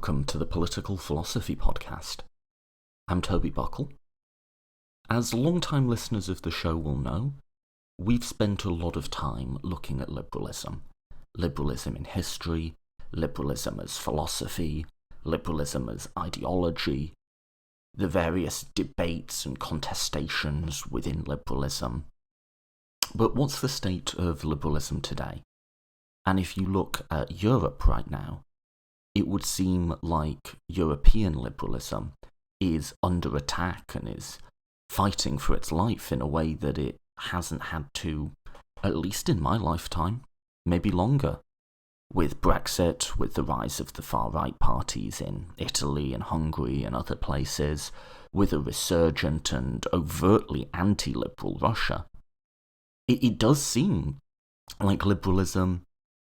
welcome to the Political Philosophy Podcast. I'm Toby Buckle. As long-time listeners of the show will know, we've spent a lot of time looking at liberalism. Liberalism in history, liberalism as philosophy, liberalism as ideology, the various debates and contestations within liberalism. But what's the state of liberalism today? And if you look at Europe right now, it would seem like European liberalism is under attack and is fighting for its life in a way that it hasn't had to, at least in my lifetime, maybe longer. With Brexit, with the rise of the far-right parties in Italy and Hungary and other places, with a resurgent and overtly anti-liberal Russia, it does seem like liberalism,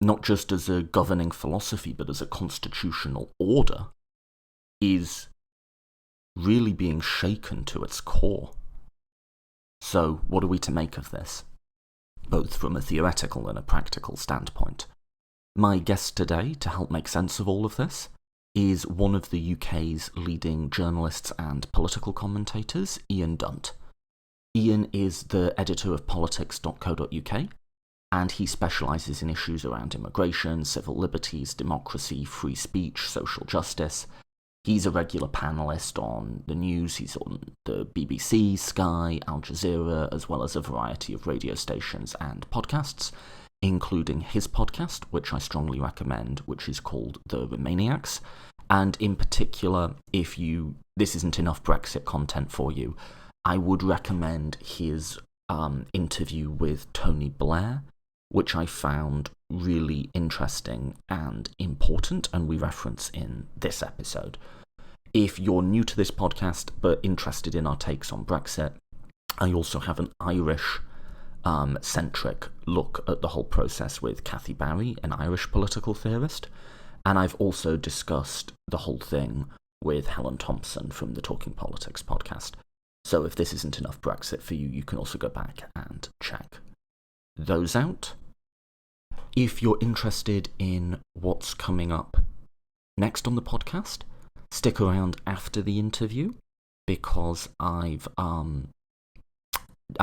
not just as a governing philosophy, but as a constitutional order, is really being shaken to its core. So, what are we to make of this? Both from a theoretical and a practical standpoint. My guest today, to help make sense of all of this, is one of the UK's leading journalists and political commentators, Ian Dunt. Ian is the editor of politics.co.uk, and he specialises in issues around immigration, civil liberties, democracy, free speech, social justice. He's a regular panellist on the news. He's on the BBC, Sky, Al Jazeera, as well as a variety of radio stations and podcasts, including his podcast, which I strongly recommend, which is called The Remaniacs. And in particular, if this isn't enough Brexit content for you, I would recommend his interview with Tony Blair, which I found really interesting and important, and we reference in this episode. If you're new to this podcast but interested in our takes on Brexit, I also have an Irish centric look at the whole process with Cathy Barry, an Irish political theorist, and I've also discussed the whole thing with Helen Thompson from the Talking Politics podcast. So if this isn't enough Brexit for you, you can also go back and check those out. If you're interested in what's coming up next on the podcast, stick around after the interview, because I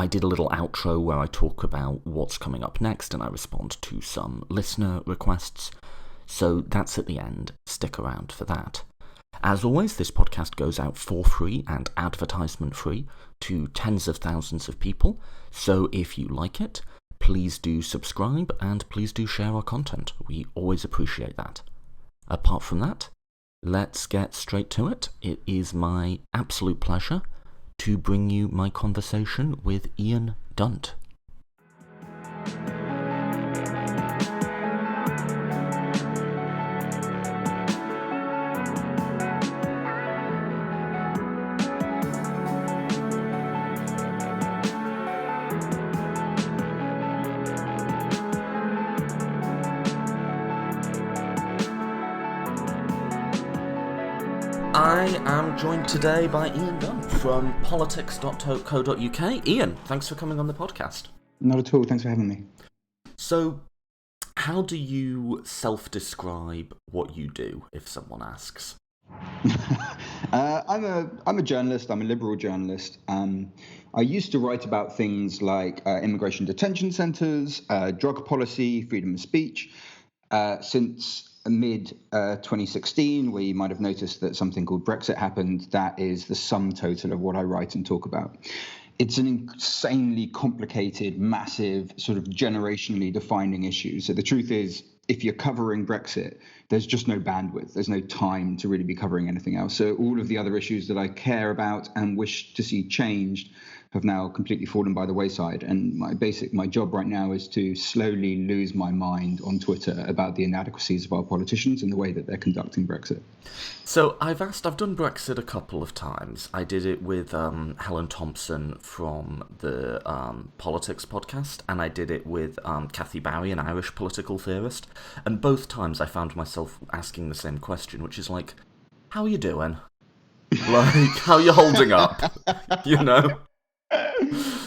did a little outro where I talk about what's coming up next and I respond to some listener requests. So that's at the end. Stick around for that. As always, this podcast goes out for free and advertisement-free to tens of thousands of people. So if you like it, please do subscribe and please do share our content. We always appreciate that. Apart from that, let's get straight to it. It is my absolute pleasure to bring you my conversation with Ian Dunt. I am joined today by Ian Dunt from politics.co.uk. Ian, thanks for coming on the podcast. Not at all, thanks for having me. So, how do you self-describe what you do, if someone asks? I'm a journalist, I'm a liberal journalist. I used to write about things like immigration detention centres, drug policy, freedom of speech. Since mid-2016, where you might have noticed that something called Brexit happened, that is the sum total of what I write and talk about. It's an insanely complicated, massive, sort of generationally defining issue. So the truth is, if you're covering Brexit, there's just no bandwidth. There's no time to really be covering anything else. So all of the other issues that I care about and wish to see changed have now completely fallen by the wayside. And my job right now is to slowly lose my mind on Twitter about the inadequacies of our politicians and the way that they're conducting Brexit. So I've done Brexit a couple of times. I did it with Helen Thompson from the Politics podcast, and I did it with Cathy Barry, an Irish political theorist. And both times I found myself asking the same question, which is like, how are you doing? Like, how are you holding up? You know?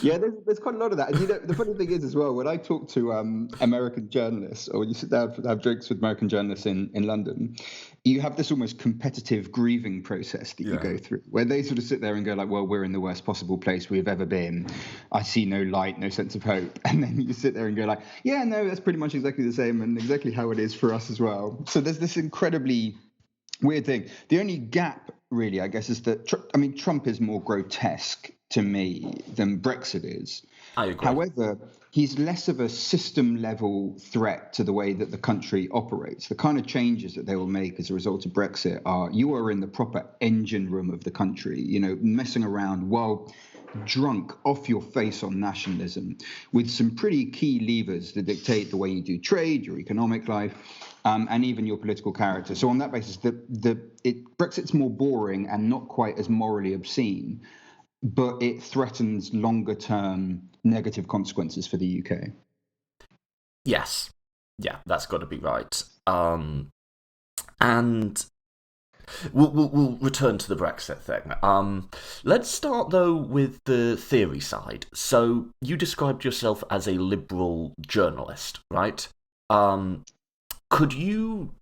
Yeah, there's quite a lot of that. And the funny thing is as well, when I talk to American journalists, or when you sit down to have drinks with American journalists in London, you have this almost competitive grieving process that you go through, where they sort of sit there and go like, well, we're in the worst possible place we've ever been. I see no light, no sense of hope. And then you sit there and go like, yeah, no, that's pretty much exactly the same and exactly how it is for us as well. So there's this incredibly weird thing. The only gap, really, I guess, is that Trump is more grotesque to me than Brexit is. I agree. However, he's less of a system-level threat to the way that the country operates. The kind of changes that they will make as a result of Brexit are you are in the proper engine room of the country, messing around while drunk off your face on nationalism with some pretty key levers that dictate the way you do trade, your economic life, and even your political character. So on that basis, Brexit's more boring and not quite as morally obscene, but it threatens longer-term negative consequences for the UK. Yes. Yeah, that's got to be right. And we'll return to the Brexit thing. Let's start, though, with the theory side. So you described yourself as a liberal journalist, right? Could you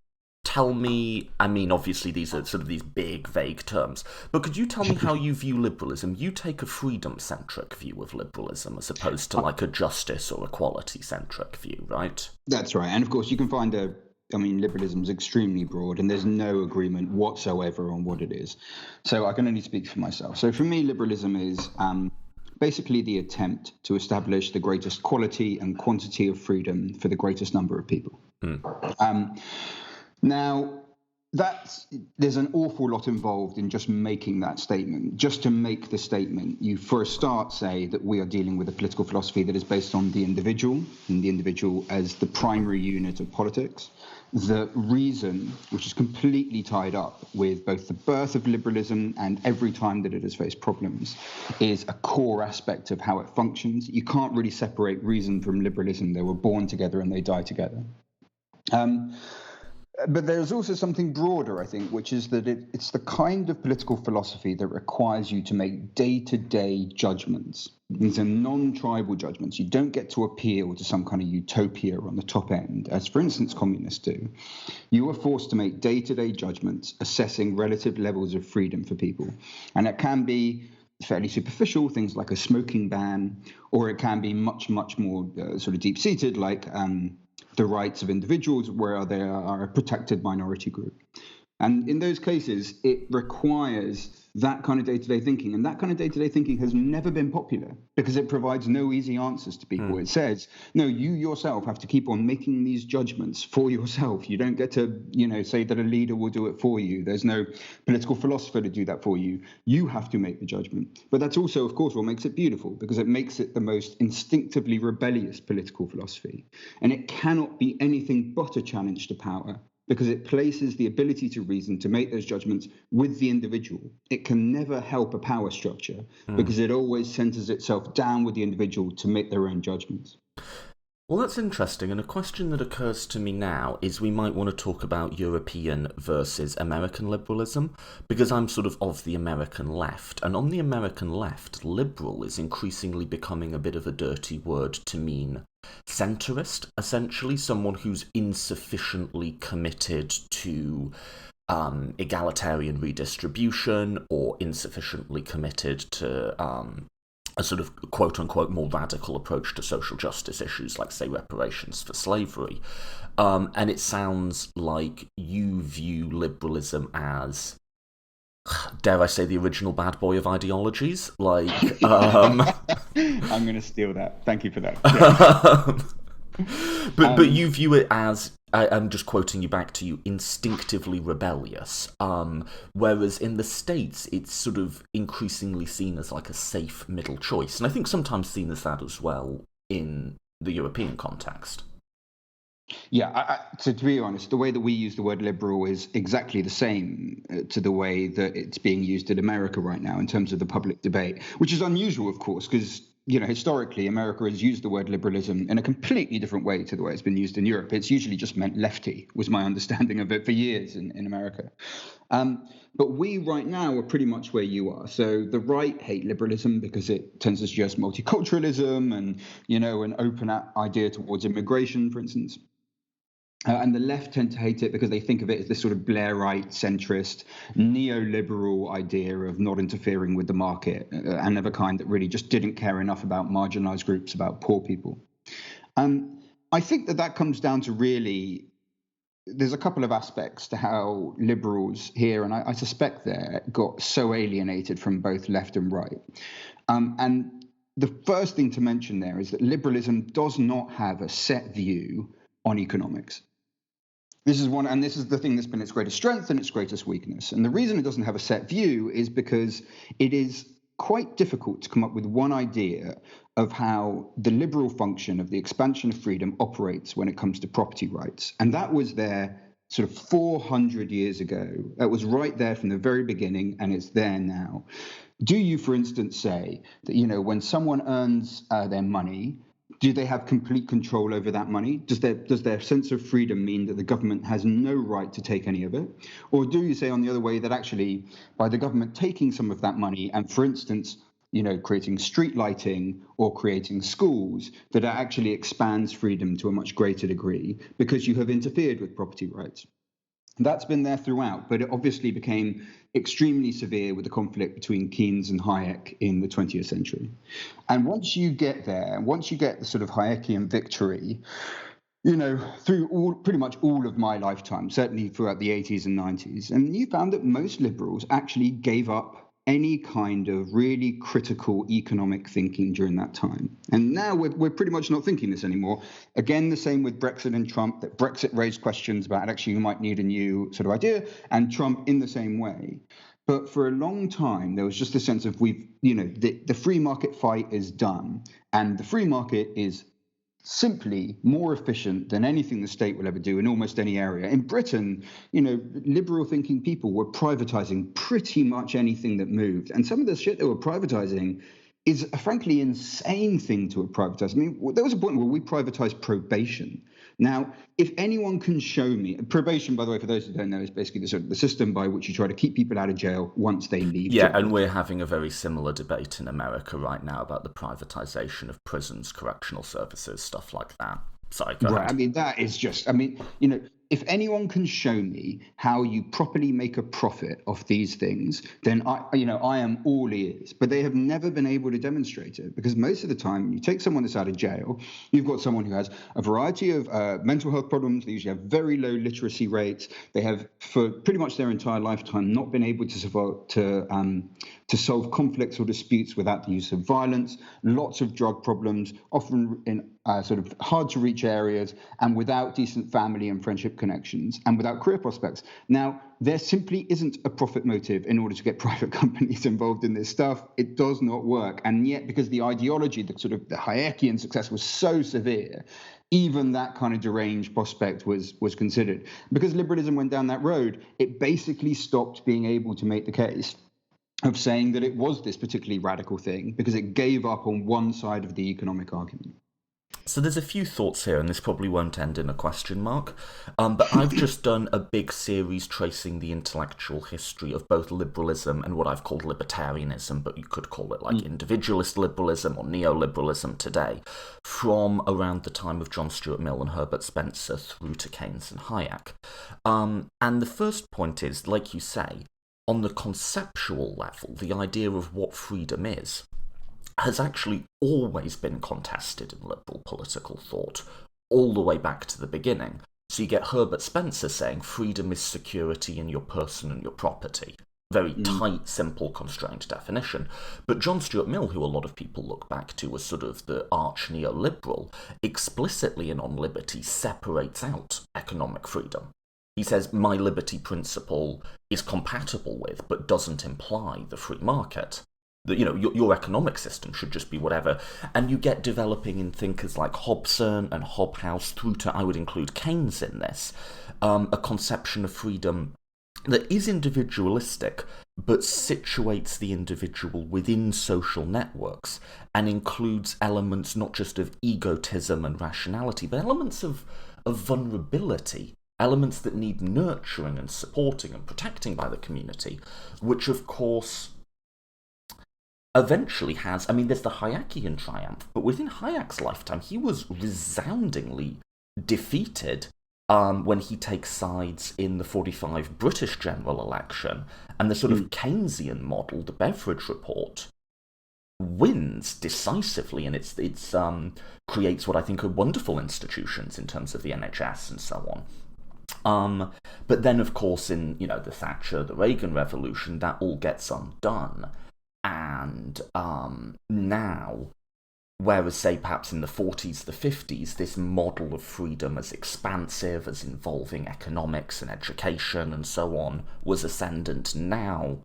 tell me, I mean, obviously these are sort of these big, vague terms, but could you tell me how you view liberalism? You take a freedom-centric view of liberalism as opposed to like a justice or equality-centric view, right? That's right. And of course, you can find liberalism is extremely broad and there's no agreement whatsoever on what it is. So I can only speak for myself. So for me, liberalism is basically the attempt to establish the greatest quality and quantity of freedom for the greatest number of people. Now, there's an awful lot involved in just making that statement. Just to make the statement, you for a start say that we are dealing with a political philosophy that is based on the individual, and the individual as the primary unit of politics. The reason, which is completely tied up with both the birth of liberalism and every time that it has faced problems, is a core aspect of how it functions. You can't really separate reason from liberalism. They were born together and they die together. But there's also something broader, I think, which is that it's the kind of political philosophy that requires you to make day-to-day judgments. These are non-tribal judgments. You don't get to appeal to some kind of utopia on the top end, as, for instance, communists do. You are forced to make day-to-day judgments assessing relative levels of freedom for people. And it can be fairly superficial, things like a smoking ban, or it can be much, much more sort of deep-seated, like the rights of individuals where they are a protected minority group. And in those cases, it requires that kind of day-to-day thinking. And that kind of day-to-day thinking has never been popular because it provides no easy answers to people. It says, no, you yourself have to keep on making these judgments for yourself. You don't get to, say that a leader will do it for you. There's no political philosopher to do that for you. You have to make the judgment. But that's also, of course, what makes it beautiful because it makes it the most instinctively rebellious political philosophy. And it cannot be anything but a challenge to power, because it places the ability to reason, to make those judgments with the individual. It can never help a power structure because it always centers itself down with the individual to make their own judgments. Well, that's interesting, and a question that occurs to me now is we might want to talk about European versus American liberalism, because I'm sort of the American left, and on the American left, liberal is increasingly becoming a bit of a dirty word to mean centrist, essentially, someone who's insufficiently committed to egalitarian redistribution or insufficiently committed to a sort of quote-unquote more radical approach to social justice issues like, say, reparations for slavery. And it sounds like you view liberalism as, dare I say, the original bad boy of ideologies? Like, I'm going to steal that. Thank you for that. Yeah. But you view it as, I'm just quoting you back to you, instinctively rebellious. Whereas in the States, it's sort of increasingly seen as like a safe middle choice. And I think sometimes seen as that as well in the European context. Yeah, to be honest, the way that we use the word liberal is exactly the same to the way that it's being used in America right now in terms of the public debate, which is unusual, of course, because historically, America has used the word liberalism in a completely different way to the way it's been used in Europe. It's usually just meant lefty, was my understanding of it for years in America. But we right now are pretty much where you are. So the right hate liberalism because it tends to suggest multiculturalism and, an open idea towards immigration, for instance. And the left tend to hate it because they think of it as this sort of Blairite, centrist, neoliberal idea of not interfering with the market, and of a kind that really just didn't care enough about marginalized groups, about poor people. I think that comes down to really, there's a couple of aspects to how liberals here, and I suspect there, got so alienated from both left and right. And the first thing to mention there is that liberalism does not have a set view on economics. This is the thing that's been its greatest strength and its greatest weakness. And the reason it doesn't have a set view is because it is quite difficult to come up with one idea of how the liberal function of the expansion of freedom operates when it comes to property rights. And that was there sort of 400 years ago. That was right there from the very beginning, and it's there now. Do you, for instance, say that, when someone earns their money, do they have complete control over that money? Does their sense of freedom mean that the government has no right to take any of it? Or do you say on the other way that actually by the government taking some of that money and, for instance, creating street lighting or creating schools, that it actually expands freedom to a much greater degree because you have interfered with property rights? That's been there throughout, but it obviously became extremely severe with the conflict between Keynes and Hayek in the 20th century. And once you get there, once you get the sort of Hayekian victory, through pretty much all of my lifetime, certainly throughout the 80s and 90s, and you found that most liberals actually gave up any kind of really critical economic thinking during that time. And now we're pretty much not thinking this anymore. Again, the same with Brexit and Trump, that Brexit raised questions about actually you might need a new sort of idea, and Trump in the same way. But for a long time, there was just a sense of the free market fight is done, and the free market is simply more efficient than anything the state will ever do in almost any area. In Britain, liberal thinking people were privatizing pretty much anything that moved. And some of the shit they were privatizing is a frankly insane thing to have privatized. I mean, there was a point where we privatized probation. Now, if anyone can show me, probation, by the way, for those who don't know, is basically the system by which you try to keep people out of jail once they leave jail. And we're having a very similar debate in America right now about the privatization of prisons, correctional services, stuff like that. Sorry, go ahead. I mean, that is just, if anyone can show me how you properly make a profit off these things, then I am all ears. But they have never been able to demonstrate it, because most of the time you take someone that's out of jail, you've got someone who has a variety of mental health problems. They usually have very low literacy rates. They have, for pretty much their entire lifetime, not been able to solve conflicts or disputes without the use of violence. Lots of drug problems, often in sort of hard to reach areas, and without decent family and friendship connections, and without career prospects. Now, there simply isn't a profit motive in order to get private companies involved in this stuff. It does not work. And yet, because the ideology, the Hayekian success was so severe, even that kind of deranged prospect was considered. Because liberalism went down that road, it basically stopped being able to make the case of saying that it was this particularly radical thing, because it gave up on one side of the economic argument. So there's a few thoughts here, and this probably won't end in a question mark, but I've just done a big series tracing the intellectual history of both liberalism and what I've called libertarianism, but you could call it like individualist liberalism or neoliberalism today, from around the time of John Stuart Mill and Herbert Spencer through to Keynes and Hayek. And the first point is, like you say, on the conceptual level, the idea of what freedom is has actually always been contested in liberal political thought, all the way back to the beginning. So you get Herbert Spencer saying freedom is security in your person and your property. Very tight, simple, constrained definition. But John Stuart Mill, who a lot of people look back to as sort of the arch neoliberal, explicitly in On Liberty separates out economic freedom. He says, my liberty principle is compatible with, but doesn't imply the free market. That, your economic system should just be whatever. And you get developing in thinkers like Hobson and Hobhouse, through to, I would include Keynes in this, a conception of freedom that is individualistic, but situates the individual within social networks and includes elements not just of egotism and rationality, but elements of vulnerability, elements that need nurturing and supporting and protecting by the community, which of course eventually has, I mean, there's the Hayekian triumph, but within Hayek's lifetime, he was resoundingly defeated when he takes sides in the 45 British general election, and the sort of Keynesian model, the Beveridge Report, wins decisively, and it's creates what I think are wonderful institutions in terms of the NHS and so on. But then, of course, in the Thatcher, the Reagan Revolution, that all gets undone, and now, whereas, say, perhaps in the 40s, the 50s, this model of freedom as expansive, as involving economics and education and so on, was ascendant. Now,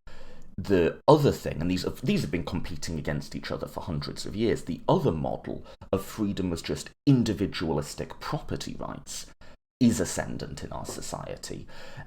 the other thing, and these have been competing against each other for hundreds of years, the other model of freedom as just individualistic property rights is ascendant in our society.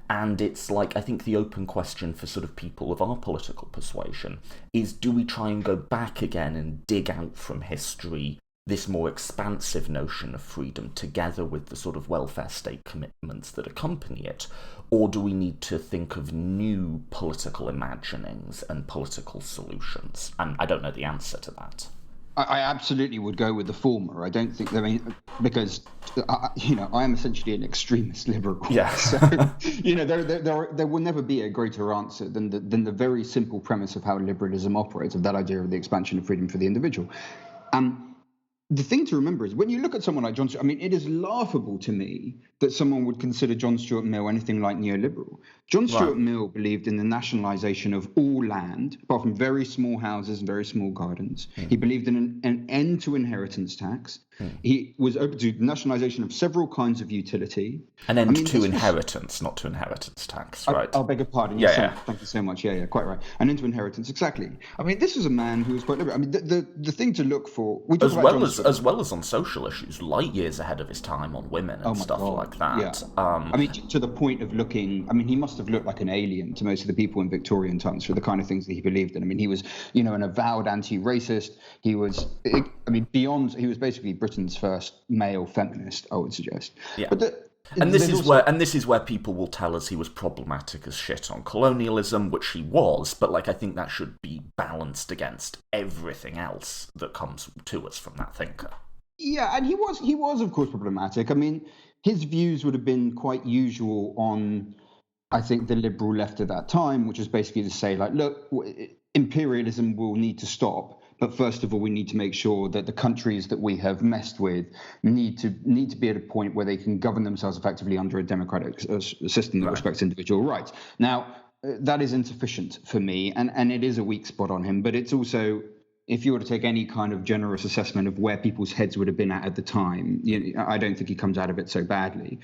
And it's like, I think the open question for sort of people of our political persuasion is, do we try and go back again and dig out from history this more expansive notion of freedom together with the sort of welfare state commitments that accompany it? Or do we need to think of new political imaginings and political solutions? And I don't know the answer to that. I absolutely would go with the former. I don't think, because I am essentially an extremist liberal. Yeah. So, there will never be a greater answer than the very simple premise of how liberalism operates, of that idea of the expansion of freedom for the individual. The thing to remember is, when you look at someone like John Stuart, I mean, it is laughable to me that someone would consider John Stuart Mill anything like neoliberal. John Stuart Mill believed in the nationalisation of all land, apart from very small houses and very small gardens. He believed in an end to inheritance tax. He was open to nationalisation of several kinds of utility. An end to inheritance, not to inheritance tax, right? I'll beg your pardon. Yeah. Thank you so much. Yeah, quite right. An end to inheritance, exactly. I mean, this was a man who was quite liberal. I mean, the thing to look for, as well as on social issues, light years ahead of his time on women and stuff like that. Yeah. I mean, to the point of looking, I mean, he must have looked like an alien to most of the people in Victorian times for the kind of things that he believed in. I mean, he was, an avowed anti-racist. He was, he was basically Britain's first male feminist, I would suggest. Yeah. But this is where people will tell us he was problematic as shit on colonialism, which he was, but I think that should be balanced against everything else that comes to us from that thinker. Yeah, and he was of course problematic. I mean, his views would have been quite usual on, I think, the liberal left at that time, which is basically to say, look, imperialism will need to stop. But first of all, we need to make sure that the countries that we have messed with need to be at a point where they can govern themselves effectively under a democratic system that respects individual rights. Now, that is insufficient for me, and it is a weak spot on him. But it's also, if you were to take any kind of generous assessment of where people's heads would have been at the time, I don't think he comes out of it so badly.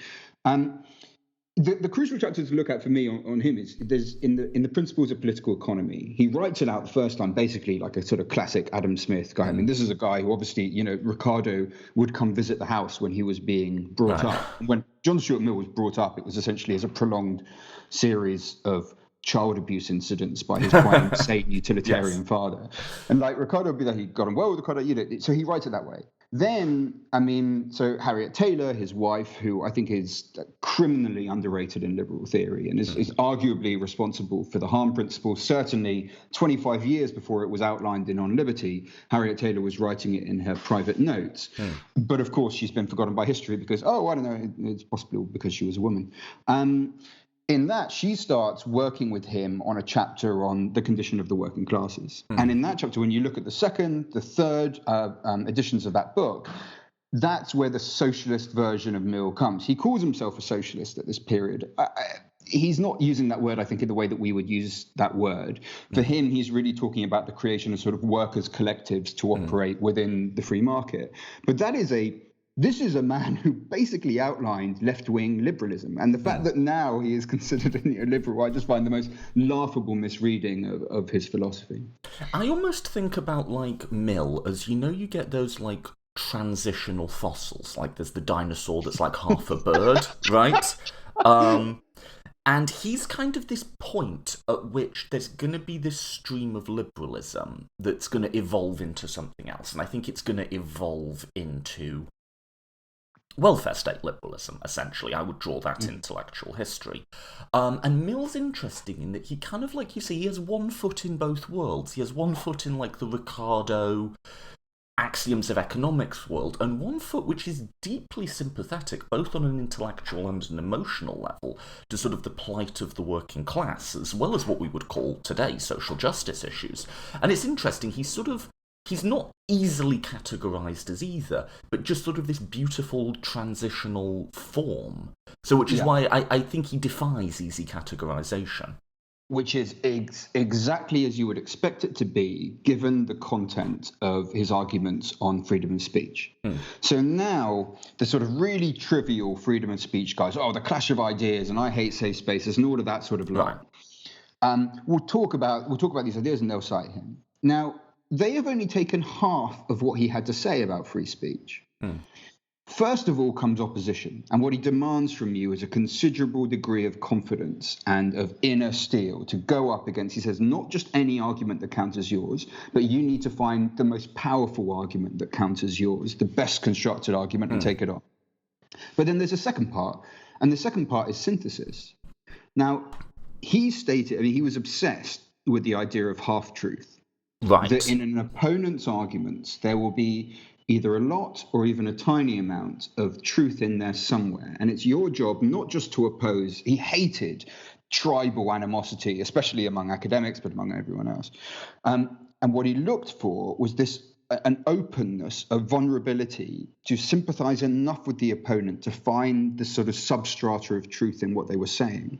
The crucial chapter to look at for me on him is there's in the Principles of Political Economy. He writes it out the first time, basically like a sort of classic Adam Smith guy. I mean, this is a guy who obviously, Ricardo would come visit the house when he was being brought up. When John Stuart Mill was brought up, it was essentially as a prolonged series of child abuse incidents by his quite insane utilitarian father. And Ricardo would be like, he got on well with Ricardo, so he writes it that way. Then, so Harriet Taylor, his wife, who I think is criminally underrated in liberal theory and is arguably responsible for the harm principle, certainly 25 years before it was outlined in On Liberty, Harriet Taylor was writing it in her private notes. But of course, she's been forgotten by history because, I don't know, it's possibly because she was a woman. In that, she starts working with him on a chapter on the condition of the working classes. And in that chapter, when you look at the second, the third editions of that book, that's where the socialist version of Mill comes. He calls himself a socialist at this period. He's not using that word, I think, in the way that we would use that word. For him, he's really talking about the creation of sort of workers' collectives to operate within the free market. But this is a man who basically outlined left-wing liberalism. And the fact that now he is considered a neoliberal, I just find the most laughable misreading of his philosophy. I almost think about, Mill as, you get those, transitional fossils. There's the dinosaur that's half a bird, right? And he's kind of this point at which there's going to be this stream of liberalism that's going to evolve into something else. And I think it's going to evolve into welfare state liberalism, essentially. I would draw that intellectual history. And Mill's interesting in that he kind of, like you say, he has one foot in both worlds. He has one foot in, like, the Ricardo axioms of economics world, and one foot which is deeply sympathetic, both on an intellectual and an emotional level, to sort of the plight of the working class, as well as what we would call today social justice issues. And it's interesting, he's not easily categorized as either, but just sort of this beautiful transitional form. So which is why I think he defies easy categorization. Which is exactly as you would expect it to be, given the content of his arguments on freedom of speech. So now the sort of really trivial freedom of speech guys, the clash of ideas, and I hate safe spaces, and all of that sort of lot. Right. We'll talk about these ideas, and they'll cite him. Now, they have only taken half of what he had to say about free speech. First of all comes opposition, and what he demands from you is a considerable degree of confidence and of inner steel to go up against, he says, not just any argument that counters yours, but you need to find the most powerful argument that counters yours, the best constructed argument, and take it on. But then there's a second part, and the second part is synthesis. Now, he stated, he was obsessed with the idea of half-truth. Right. That in an opponent's arguments, there will be either a lot or even a tiny amount of truth in there somewhere. And it's your job not just to oppose. He hated tribal animosity, especially among academics, but among everyone else. And what he looked for was an openness, a vulnerability to sympathize enough with the opponent to find the sort of substrata of truth in what they were saying.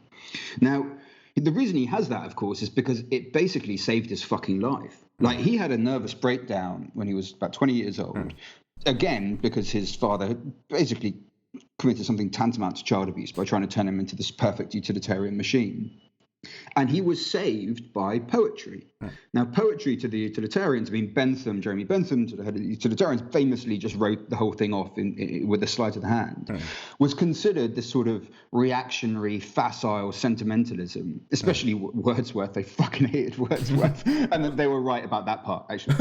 Now, the reason he has that, of course, is because it basically saved his fucking life. Like, he had a nervous breakdown when he was about 20 years old, again, because his father basically committed something tantamount to child abuse by trying to turn him into this perfect utilitarian machine. And he was saved by poetry. Now, poetry to the utilitarians, Jeremy Bentham, to the head of the utilitarians, famously just wrote the whole thing off with a sleight of the hand, was considered this sort of reactionary, facile sentimentalism, especially Wordsworth. They fucking hated Wordsworth. And they were right about that part, actually.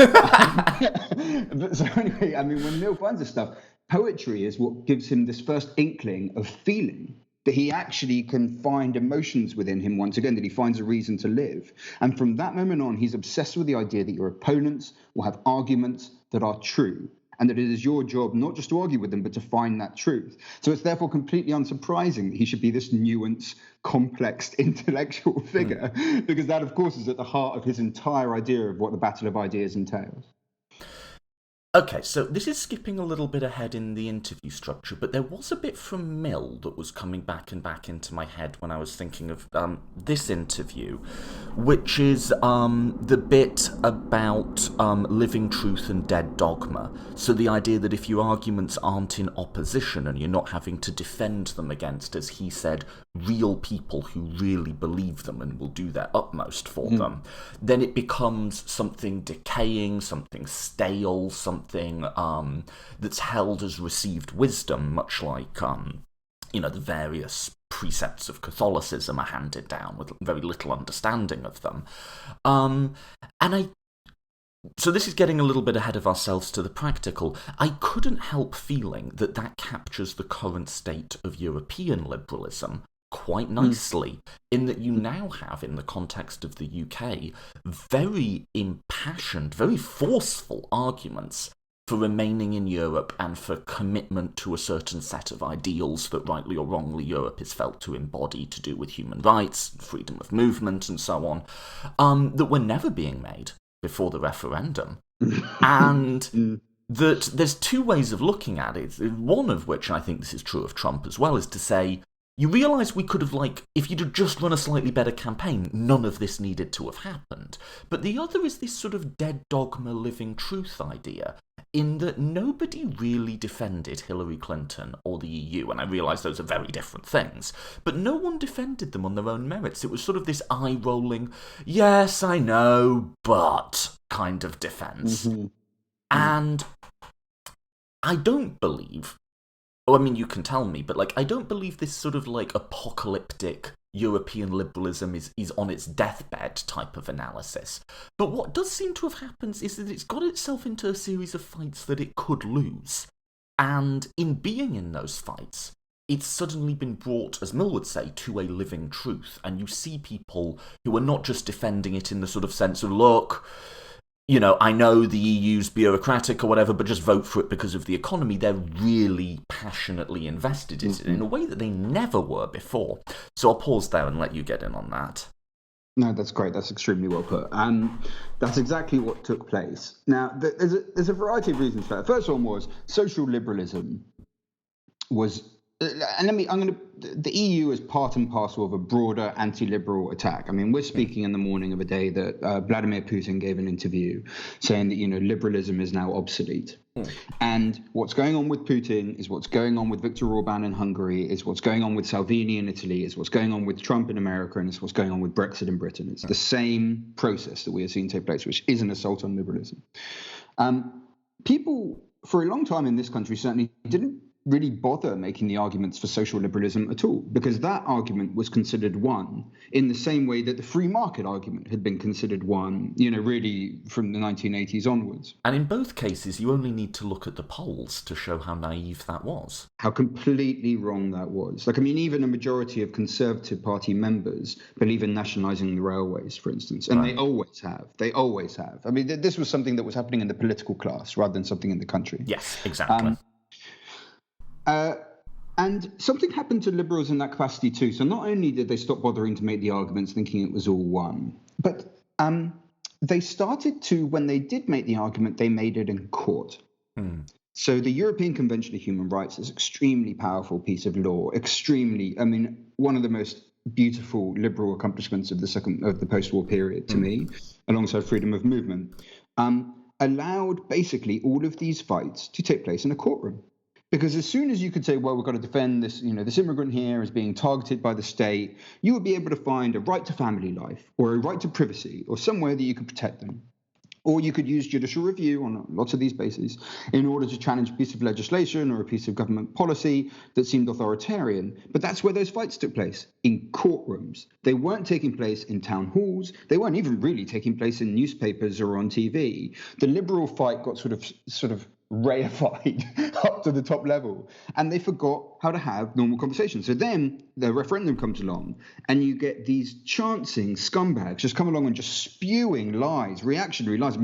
So anyway, when Mill finds this stuff, poetry is what gives him this first inkling of feeling, that he actually can find emotions within him once again, that he finds a reason to live. And from that moment on, he's obsessed with the idea that your opponents will have arguments that are true, and that it is your job not just to argue with them, but to find that truth. So it's therefore completely unsurprising that he should be this nuanced, complex intellectual figure, because that, of course, is at the heart of his entire idea of what the battle of ideas entails. Okay, so this is skipping a little bit ahead in the interview structure, but there was a bit from Mill that was coming back into my head when I was thinking of this interview, which is the bit about living truth and dead dogma. So the idea that if your arguments aren't in opposition and you're not having to defend them against, as he said, real people who really believe them and will do their utmost for them, then it becomes something decaying, something stale, something that's held as received wisdom, much like the various precepts of Catholicism are handed down with very little understanding of them. So this is getting a little bit ahead of ourselves to the practical. I couldn't help feeling that captures the current state of European liberalism quite nicely, in that you now have, in the context of the UK, very impassioned, very forceful arguments for remaining in Europe and for commitment to a certain set of ideals that, rightly or wrongly, Europe is felt to embody, to do with human rights, freedom of movement, and so on, that were never being made before the referendum. And that there's two ways of looking at it, one of which, and I think this is true of Trump as well, is to say, you realise we could have, if you'd have just run a slightly better campaign, none of this needed to have happened. But the other is this sort of dead dogma, living truth idea, in that nobody really defended Hillary Clinton or the EU, and I realise those are very different things, but no one defended them on their own merits. It was sort of this eye-rolling, yes, I know, but kind of defence. And I don't believe, you can tell me, but I don't believe this sort of apocalyptic European liberalism is on its deathbed type of analysis. But what does seem to have happened is that it's got itself into a series of fights that it could lose. And in being in those fights, it's suddenly been brought, as Mill would say, to a living truth. And you see people who are not just defending it in the sort of sense of, look, I know the EU's bureaucratic or whatever, but just vote for it because of the economy. They're really passionately invested in it in a way that they never were before. So I'll pause there and let you get in on that. No, that's great. That's extremely well put. That's exactly what took place. Now, there's a variety of reasons for that. First one was social liberalism was... the EU is part and parcel of a broader anti-liberal attack. I mean, we're speaking in the morning of a day that Vladimir Putin gave an interview saying that, liberalism is now obsolete. And what's going on with Putin is what's going on with Viktor Orban in Hungary, is what's going on with Salvini in Italy, is what's going on with Trump in America, and it's what's going on with Brexit in Britain. It's the same process that we are seeing take place, which is an assault on liberalism. People, for a long time in this country, certainly didn't really bother making the arguments for social liberalism at all, because that argument was considered one in the same way that the free market argument had been considered one, really from the 1980s onwards. And in both cases, you only need to look at the polls to show how naive that was. How completely wrong that was. Even a majority of Conservative Party members believe in nationalising the railways, for instance, and They always have. They always have. I mean, this was something that was happening in the political class rather than something in the country. Yes, exactly. And something happened to liberals in that capacity too. So not only did they stop bothering to make the arguments thinking it was all one, but they started to, when they did make the argument, they made it in court. So the European Convention of Human Rights is an extremely powerful piece of law, one of the most beautiful liberal accomplishments of the post-war period to me, alongside freedom of movement, allowed basically all of these fights to take place in a courtroom. Because as soon as you could say, well, we've got to defend this, this immigrant here is being targeted by the state, you would be able to find a right to family life or a right to privacy or somewhere that you could protect them. Or you could use judicial review on lots of these bases in order to challenge a piece of legislation or a piece of government policy that seemed authoritarian. But that's where those fights took place, in courtrooms. They weren't taking place in town halls. They weren't even really taking place in newspapers or on TV. The liberal fight got sort of reified up to the top level, and they forgot how to have normal conversations. So then the referendum comes along, and you get these chancing scumbags just come along and just spewing lies, reactionary lies.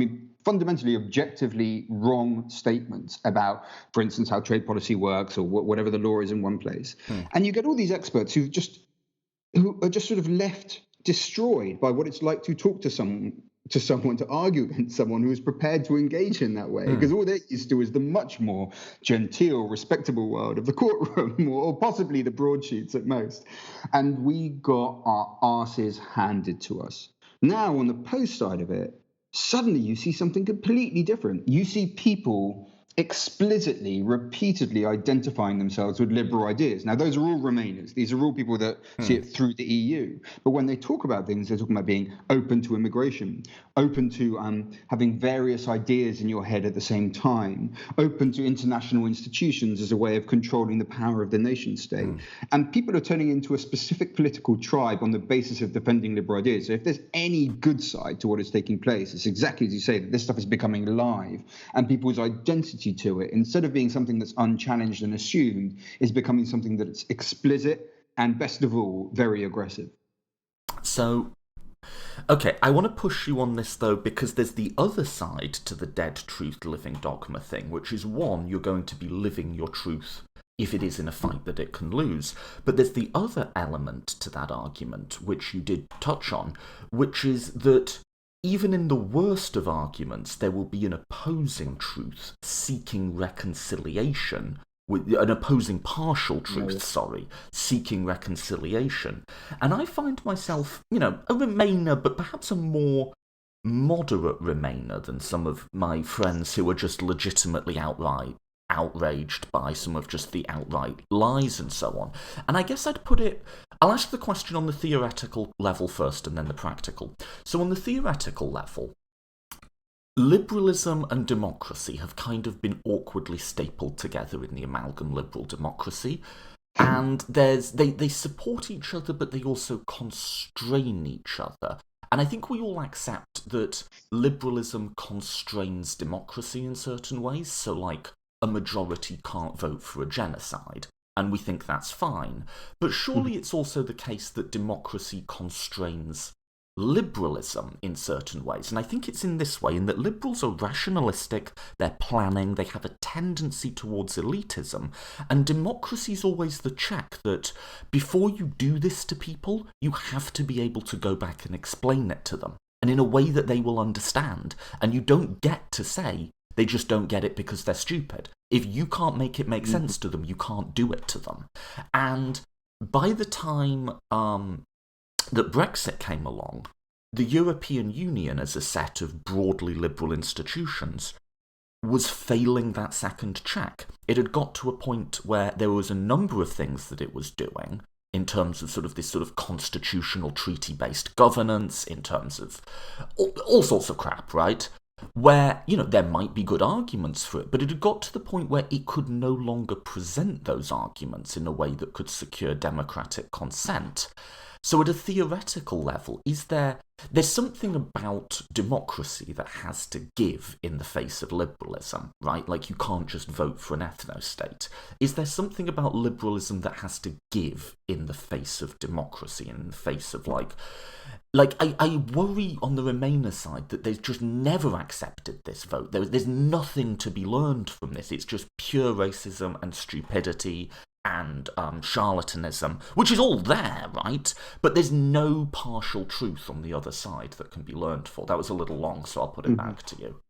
Fundamentally, objectively wrong statements about, for instance, how trade policy works or whatever the law is in one place. And you get all these experts who are just sort of left destroyed by what it's like to talk to someone, to argue against someone who is prepared to engage in that way. Because all they're used to is the much more genteel, respectable world of the courtroom, or possibly the broadsheets at most. And we got our arses handed to us. Now, on the post side of it, suddenly you see something completely different. You see people explicitly, repeatedly identifying themselves with liberal ideas. Now, those are all Remainers. These are all people that see it through the EU. But when they talk about things, they're talking about being open to immigration, open to having various ideas in your head at the same time, open to international institutions as a way of controlling the power of the nation state. And people are turning into a specific political tribe on the basis of defending liberal ideas. So if there's any good side to what is taking place, it's exactly as you say, that this stuff is becoming live, and people's identity to it, instead of being something that's unchallenged and assumed, is becoming something that's explicit and, best of all, very aggressive. So, okay, I want to push you on this, though, because there's the other side to the dead truth living dogma thing, which is, one, you're going to be living your truth if it is in a fight that it can lose. But there's the other element to that argument, which you did touch on, which is that even in the worst of arguments, there will be an opposing truth seeking reconciliation, with an opposing partial truth, seeking reconciliation. And I find myself, a Remainer, but perhaps a more moderate Remainer than some of my friends who are just legitimately outraged by some of just the outright lies and so on. And I guess I'll ask the question on the theoretical level first and then the practical. So on the theoretical level, liberalism and democracy have kind of been awkwardly stapled together in the amalgam liberal democracy. And they support each other, but they also constrain each other. And I think we all accept that liberalism constrains democracy in certain ways. So, like, a majority can't vote for a genocide, and we think that's fine. But surely it's also the case that democracy constrains liberalism in certain ways. And I think it's in this way, in that liberals are rationalistic, they're planning, they have a tendency towards elitism, and democracy's always the check that before you do this to people, you have to be able to go back and explain it to them, and in a way that they will understand, and you don't get to say they just don't get it because they're stupid. If you can't make it make sense to them, you can't do it to them. And by the time that Brexit came along, the European Union as a set of broadly liberal institutions was failing that second check. It had got to a point where there was a number of things that it was doing in terms of this sort of constitutional treaty-based governance, in terms of all sorts of crap, right? Where, there might be good arguments for it, but it had got to the point where it could no longer present those arguments in a way that could secure democratic consent. So at a theoretical level, there's something about democracy that has to give in the face of liberalism, right? Like, you can't just vote for an ethno-state. Is there something about liberalism that has to give in the face of democracy, in the face of, I worry on the Remainer side that they've just never accepted this vote. There's nothing to be learned from this. It's just pure racism and stupidity and charlatanism, which is all there, right? But there's no partial truth on the other side that can be learned for. That was a little long, so I'll put it back to you.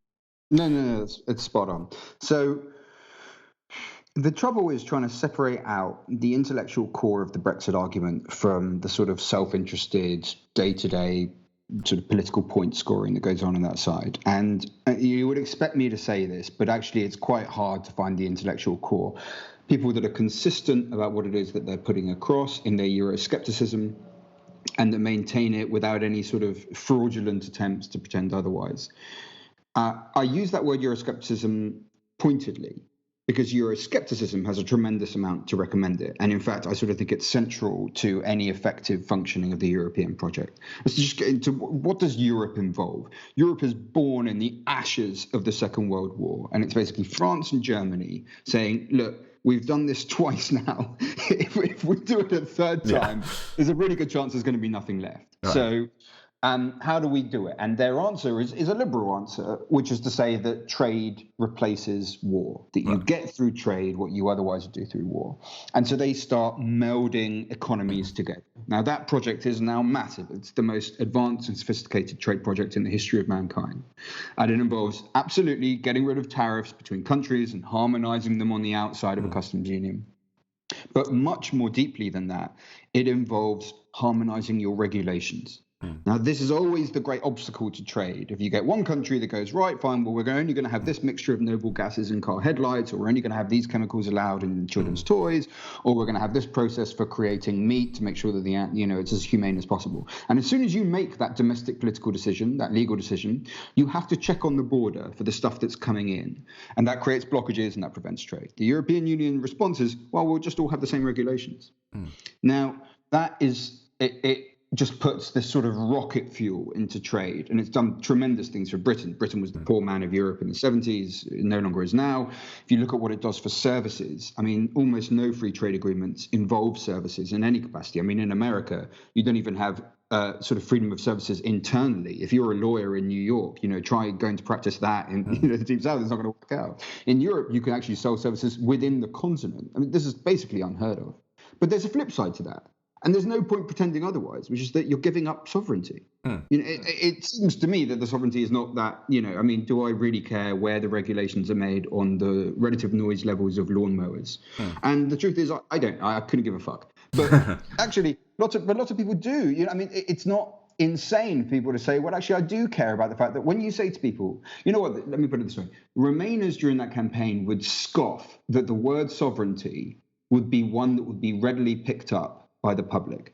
No, it's spot on. So the trouble is trying to separate out the intellectual core of the Brexit argument from the sort of self-interested, day-to-day sort of political point scoring that goes on that side. And you would expect me to say this, but actually it's quite hard to find the intellectual core. People that are consistent about what it is that they're putting across in their Euroscepticism, and that maintain it without any sort of fraudulent attempts to pretend otherwise. I use that word Euroscepticism pointedly because Euroscepticism has a tremendous amount to recommend it. And in fact, I sort of think it's central to any effective functioning of the European project. Let's just get into what does Europe involve? Europe is born in the ashes of the Second World War. And it's basically France and Germany saying, look, we've done this twice now. if we do it a third time, there's a really good chance there's going to be nothing left. Right. So how do we do it? And their answer is a liberal answer, which is to say that trade replaces war, that you get through trade what you otherwise would do through war. And so they start melding economies together. Now, that project is now massive. It's the most advanced and sophisticated trade project in the history of mankind. And it involves absolutely getting rid of tariffs between countries and harmonizing them on the outside of a customs union. But much more deeply than that, it involves harmonizing your regulations. Now, this is always the great obstacle to trade. If you get one country that goes, right, fine, well, we're only going to have this mixture of noble gases in car headlights, or we're only going to have these chemicals allowed in children's toys, or we're going to have this process for creating meat to make sure that it's as humane as possible. And as soon as you make that domestic political decision, that legal decision, you have to check on the border for the stuff that's coming in. And that creates blockages and that prevents trade. The European Union response is, well, we'll just all have the same regulations. Now, that is it just puts this sort of rocket fuel into trade, and it's done tremendous things for Britain. Britain was the poor man of Europe in the 70s, it no longer is now. If you look at what it does for services, I mean, almost no free trade agreements involve services in any capacity. I mean, in America, you don't even have sort of freedom of services internally. If you're a lawyer in New York, try going to practice that in the Deep South, it's not going to work out. In Europe, you can actually sell services within the continent. I mean, this is basically unheard of. But there's a flip side to that. And there's no point pretending otherwise, which is that you're giving up sovereignty. It seems to me that the sovereignty is not that, I mean, do I really care where the regulations are made on the relative noise levels of lawnmowers? And the truth is, I couldn't give a fuck. But actually, lots of people do. I mean, it's not insane for people to say, well, actually, I do care about the fact that when you say to people, you know what, let me put it this way. Remainers during that campaign would scoff that the word sovereignty would be one that would be readily picked up by the public.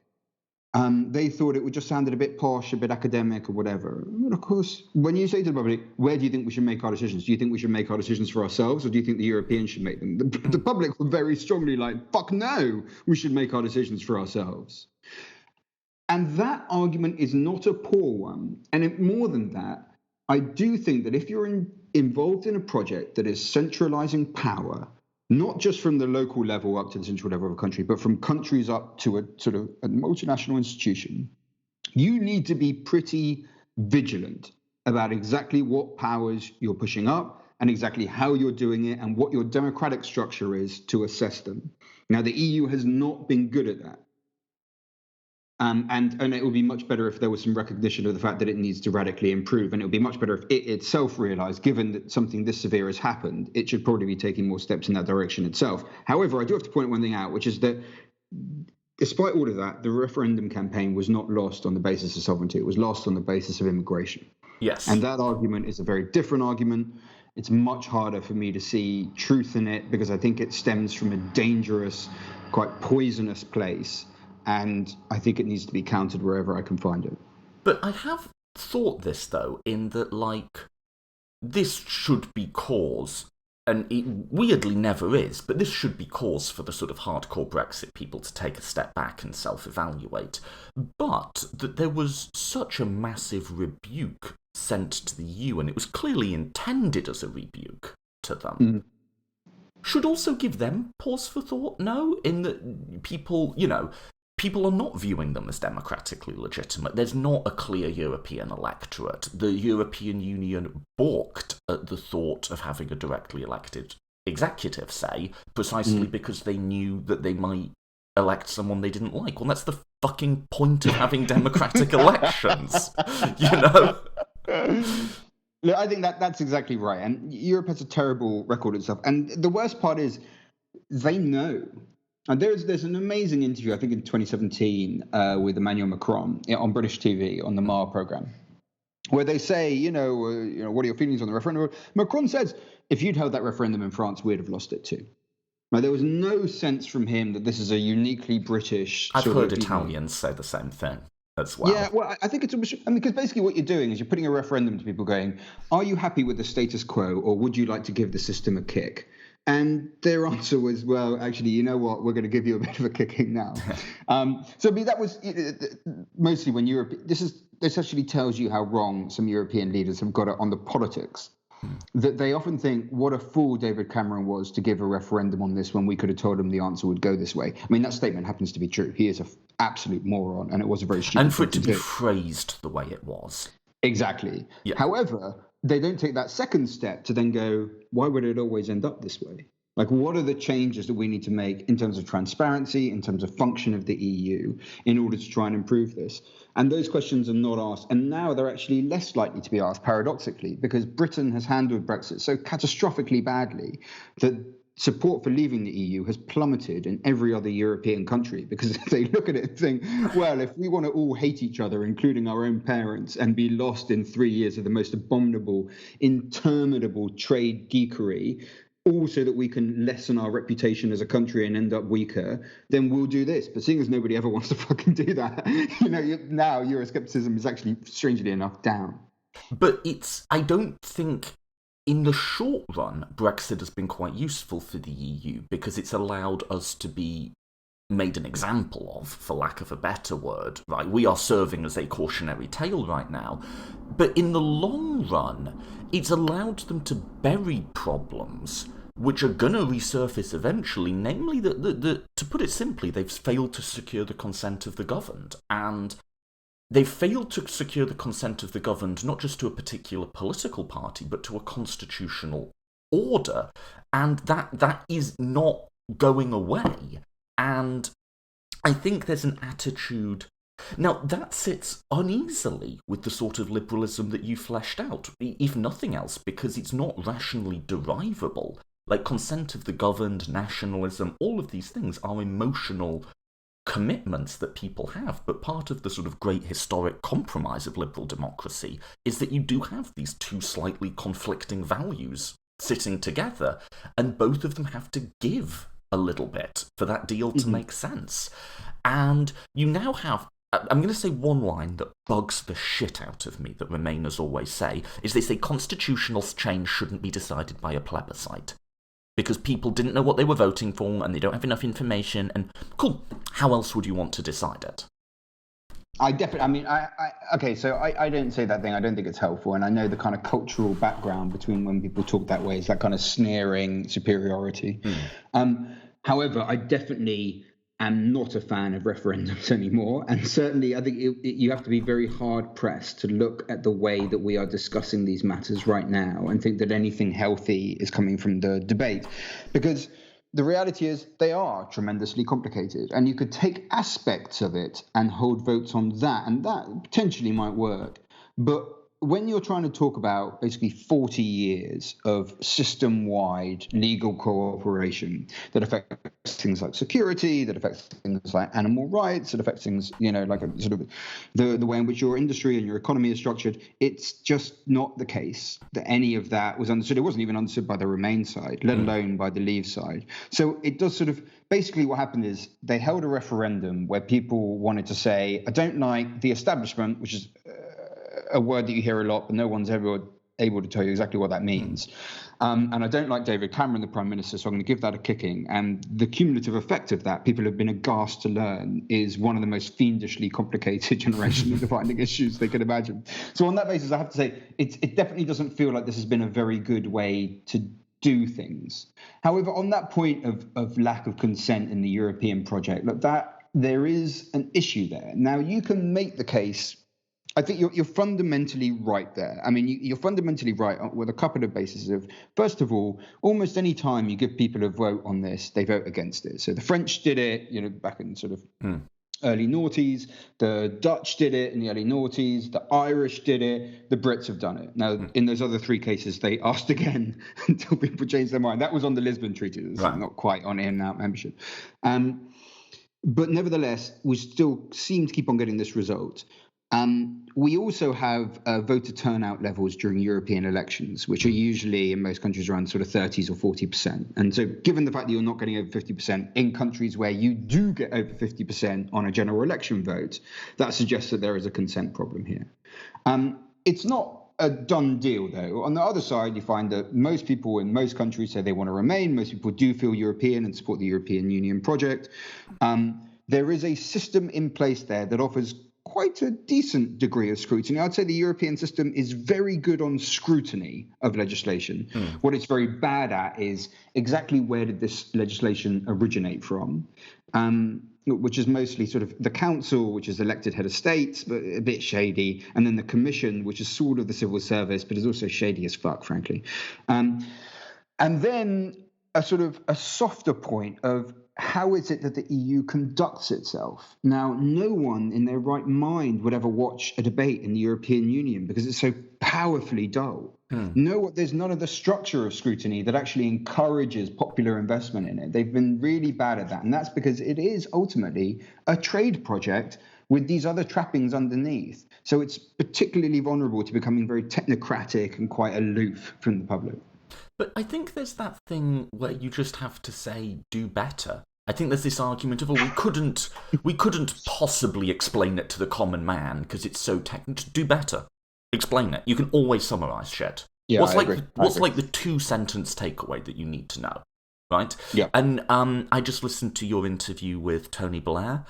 They thought it would just sounded a bit posh, a bit academic or whatever. But of course, when you say to the public, where do you think we should make our decisions? Do you think we should make our decisions for ourselves, or do you think the Europeans should make them? The public were very strongly like, fuck no, we should make our decisions for ourselves. And that argument is not a poor one. And more than that, I do think that if you're involved in a project that is centralizing power, not just from the local level up to the central level of a country, but from countries up to a sort of a multinational institution, you need to be pretty vigilant about exactly what powers you're pushing up and exactly how you're doing it and what your democratic structure is to assess them. Now, the EU has not been good at that. And it would be much better if there was some recognition of the fact that it needs to radically improve. And it would be much better if it itself realized, given that something this severe has happened, it should probably be taking more steps in that direction itself. However, I do have to point one thing out, which is that despite all of that, the referendum campaign was not lost on the basis of sovereignty. It was lost on the basis of immigration. Yes. And that argument is a very different argument. It's much harder for me to see truth in it because I think it stems from a dangerous, quite poisonous place. And I think it needs to be countered wherever I can find it. But I have thought this, though, in that, like, this should be cause, and it weirdly never is, but this should be cause for the sort of hardcore Brexit people to take a step back and self-evaluate. But that there was such a massive rebuke sent to the EU, and it was clearly intended as a rebuke to them. Should also give them pause for thought, no? In that people, people are not viewing them as democratically legitimate. There's not a clear European electorate. The European Union balked at the thought of having a directly elected executive, say, precisely because they knew that they might elect someone they didn't like. Well, that's the fucking point of having democratic elections, Look, I think that's exactly right. And Europe has a terrible record itself. And the worst part is they know. And there's an amazing interview, I think in 2017, with Emmanuel Macron on British TV on the Mar programme, where they say, what are your feelings on the referendum? Macron says, if you'd held that referendum in France, we'd have lost it too. Now, there was no sense from him that this is a uniquely British. I've heard Italians say the same thing as well. Yeah, well, I think because basically what you're doing is you're putting a referendum to people going, are you happy with the status quo, or would you like to give the system a kick? And their answer was, well, actually, you know what? We're going to give you a bit of a kicking now. So that was mostly when Europe. This actually tells you how wrong some European leaders have got it on the politics. That they often think, what a fool David Cameron was to give a referendum on this when we could have told him the answer would go this way. I mean, that statement happens to be true. He is an absolute moron, and it was a very stupid. And for it to be phrased the way it was. Exactly. Yeah. However, they don't take that second step to then go, why would it always end up this way? Like, what are the changes that we need to make in terms of transparency, in terms of function of the EU, in order to try and improve this? And those questions are not asked. And now they're actually less likely to be asked, paradoxically, because Britain has handled Brexit so catastrophically badly that support for leaving the EU has plummeted in every other European country, because they look at it and think, well, if we want to all hate each other, including our own parents, and be lost in 3 years of the most abominable, interminable trade geekery, all so that we can lessen our reputation as a country and end up weaker, then we'll do this. But seeing as nobody ever wants to fucking do that, now Euroscepticism is actually, strangely enough, down. But I don't think in the short run, Brexit has been quite useful for the EU because it's allowed us to be made an example of, for lack of a better word, right? We are serving as a cautionary tale right now. But in the long run, it's allowed them to bury problems which are going to resurface eventually, namely that, to put it simply, they've failed to secure the consent of the governed. And they've failed to secure the consent of the governed not just to a particular political party, but to a constitutional order. And that is not going away. And I think there's an attitude. Now, that sits uneasily with the sort of liberalism that you fleshed out, if nothing else, because it's not rationally derivable. Like consent of the governed, nationalism, all of these things are emotional commitments that people have, but part of the sort of great historic compromise of liberal democracy is that you do have these two slightly conflicting values sitting together, and both of them have to give a little bit for that deal to make sense. And you now have I'm going to say one line that bugs the shit out of me that Remainers always say, is they say constitutional change shouldn't be decided by a plebiscite. Because people didn't know what they were voting for and they don't have enough information, and cool, how else would you want to decide it? Okay, so I don't say that thing. I don't think it's helpful. And I know the kind of cultural background between when people talk that way is that kind of sneering superiority. However, I definitely am not a fan of referendums anymore. And certainly, I think you have to be very hard pressed to look at the way that we are discussing these matters right now and think that anything healthy is coming from the debate. Because the reality is they are tremendously complicated, and you could take aspects of it and hold votes on that, and that potentially might work. But when you're trying to talk about basically 40 years of system-wide legal cooperation that affects things like security, that affects things like animal rights, that affects things, like a sort of the way in which your industry and your economy is structured, it's just not the case that any of that was understood. It wasn't even understood by the Remain side, let alone by the Leave side. So it does sort of, basically what happened is they held a referendum where people wanted to say, I don't like the establishment, which is a word that you hear a lot, but no one's ever able to tell you exactly what that means. And I don't like David Cameron, the Prime Minister, so I'm going to give that a kicking. And the cumulative effect of that, people have been aghast to learn, is one of the most fiendishly complicated generationally defining issues they could imagine. So on that basis, I have to say, it definitely doesn't feel like this has been a very good way to do things. However, on that point of lack of consent in the European project, look, that there is an issue there. Now, you can make the case. I think you're fundamentally right there. I mean, you're fundamentally right with a couple of bases of, first of all, almost any time you give people a vote on this, they vote against it. So the French did it, back in sort of early noughties. The Dutch did it in the early noughties. The Irish did it. The Brits have done it. Now, in those other three cases, they asked again until people changed their mind. That was on the Lisbon Treaty, not quite on in-and-out membership. But nevertheless, we still seem to keep on getting this result. We also have voter turnout levels during European elections, which are usually in most countries around sort of 30s or 40%. And so given the fact that you're not getting over 50% in countries where you do get over 50% on a general election vote, that suggests that there is a consent problem here. It's not a done deal, though. On the other side, you find that most people in most countries say they want to remain. Most people do feel European and support the European Union project. There is a system in place there that offers quite a decent degree of scrutiny. I'd say the European system is very good on scrutiny of legislation. What it's very bad at is exactly where did this legislation originate from, which is mostly sort of the council, which is elected head of state, but a bit shady, and then the commission, which is sort of the civil service, but is also shady as fuck, frankly. And then a sort of a softer point of how is it that the EU conducts itself? Now, no one in their right mind would ever watch a debate in the European Union because it's so powerfully dull. There's none of the structure of scrutiny that actually encourages popular investment in it. They've been really bad at that. And that's because it is ultimately a trade project with these other trappings underneath. So it's particularly vulnerable to becoming very technocratic and quite aloof from the public. But I think there's that thing where you just have to say, do better. I think there's this argument of, we couldn't possibly explain it to the common man because it's so technical. Do better. Explain it. You can always summarise shit. Yeah, what's I agree. like the 2-sentence takeaway that you need to know, right? Yeah. And I just listened to your interview with Tony Blair,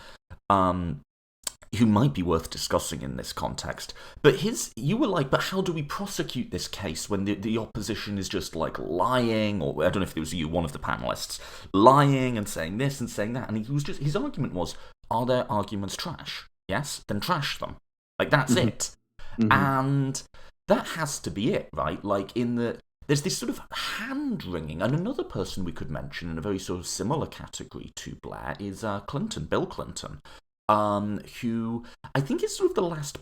who might be worth discussing in this context. But you were like, but how do we prosecute this case when the opposition is just like lying, or I don't know if it was you, one of the panelists, lying and saying this and saying that, and his argument was, are their arguments trash? Yes, then trash them. Like that's it. And that has to be it, right? Like there's this sort of hand-wringing, and another person we could mention in a very sort of similar category to Blair is Bill Clinton. Who I think is sort of the last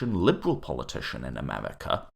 liberal politician in America,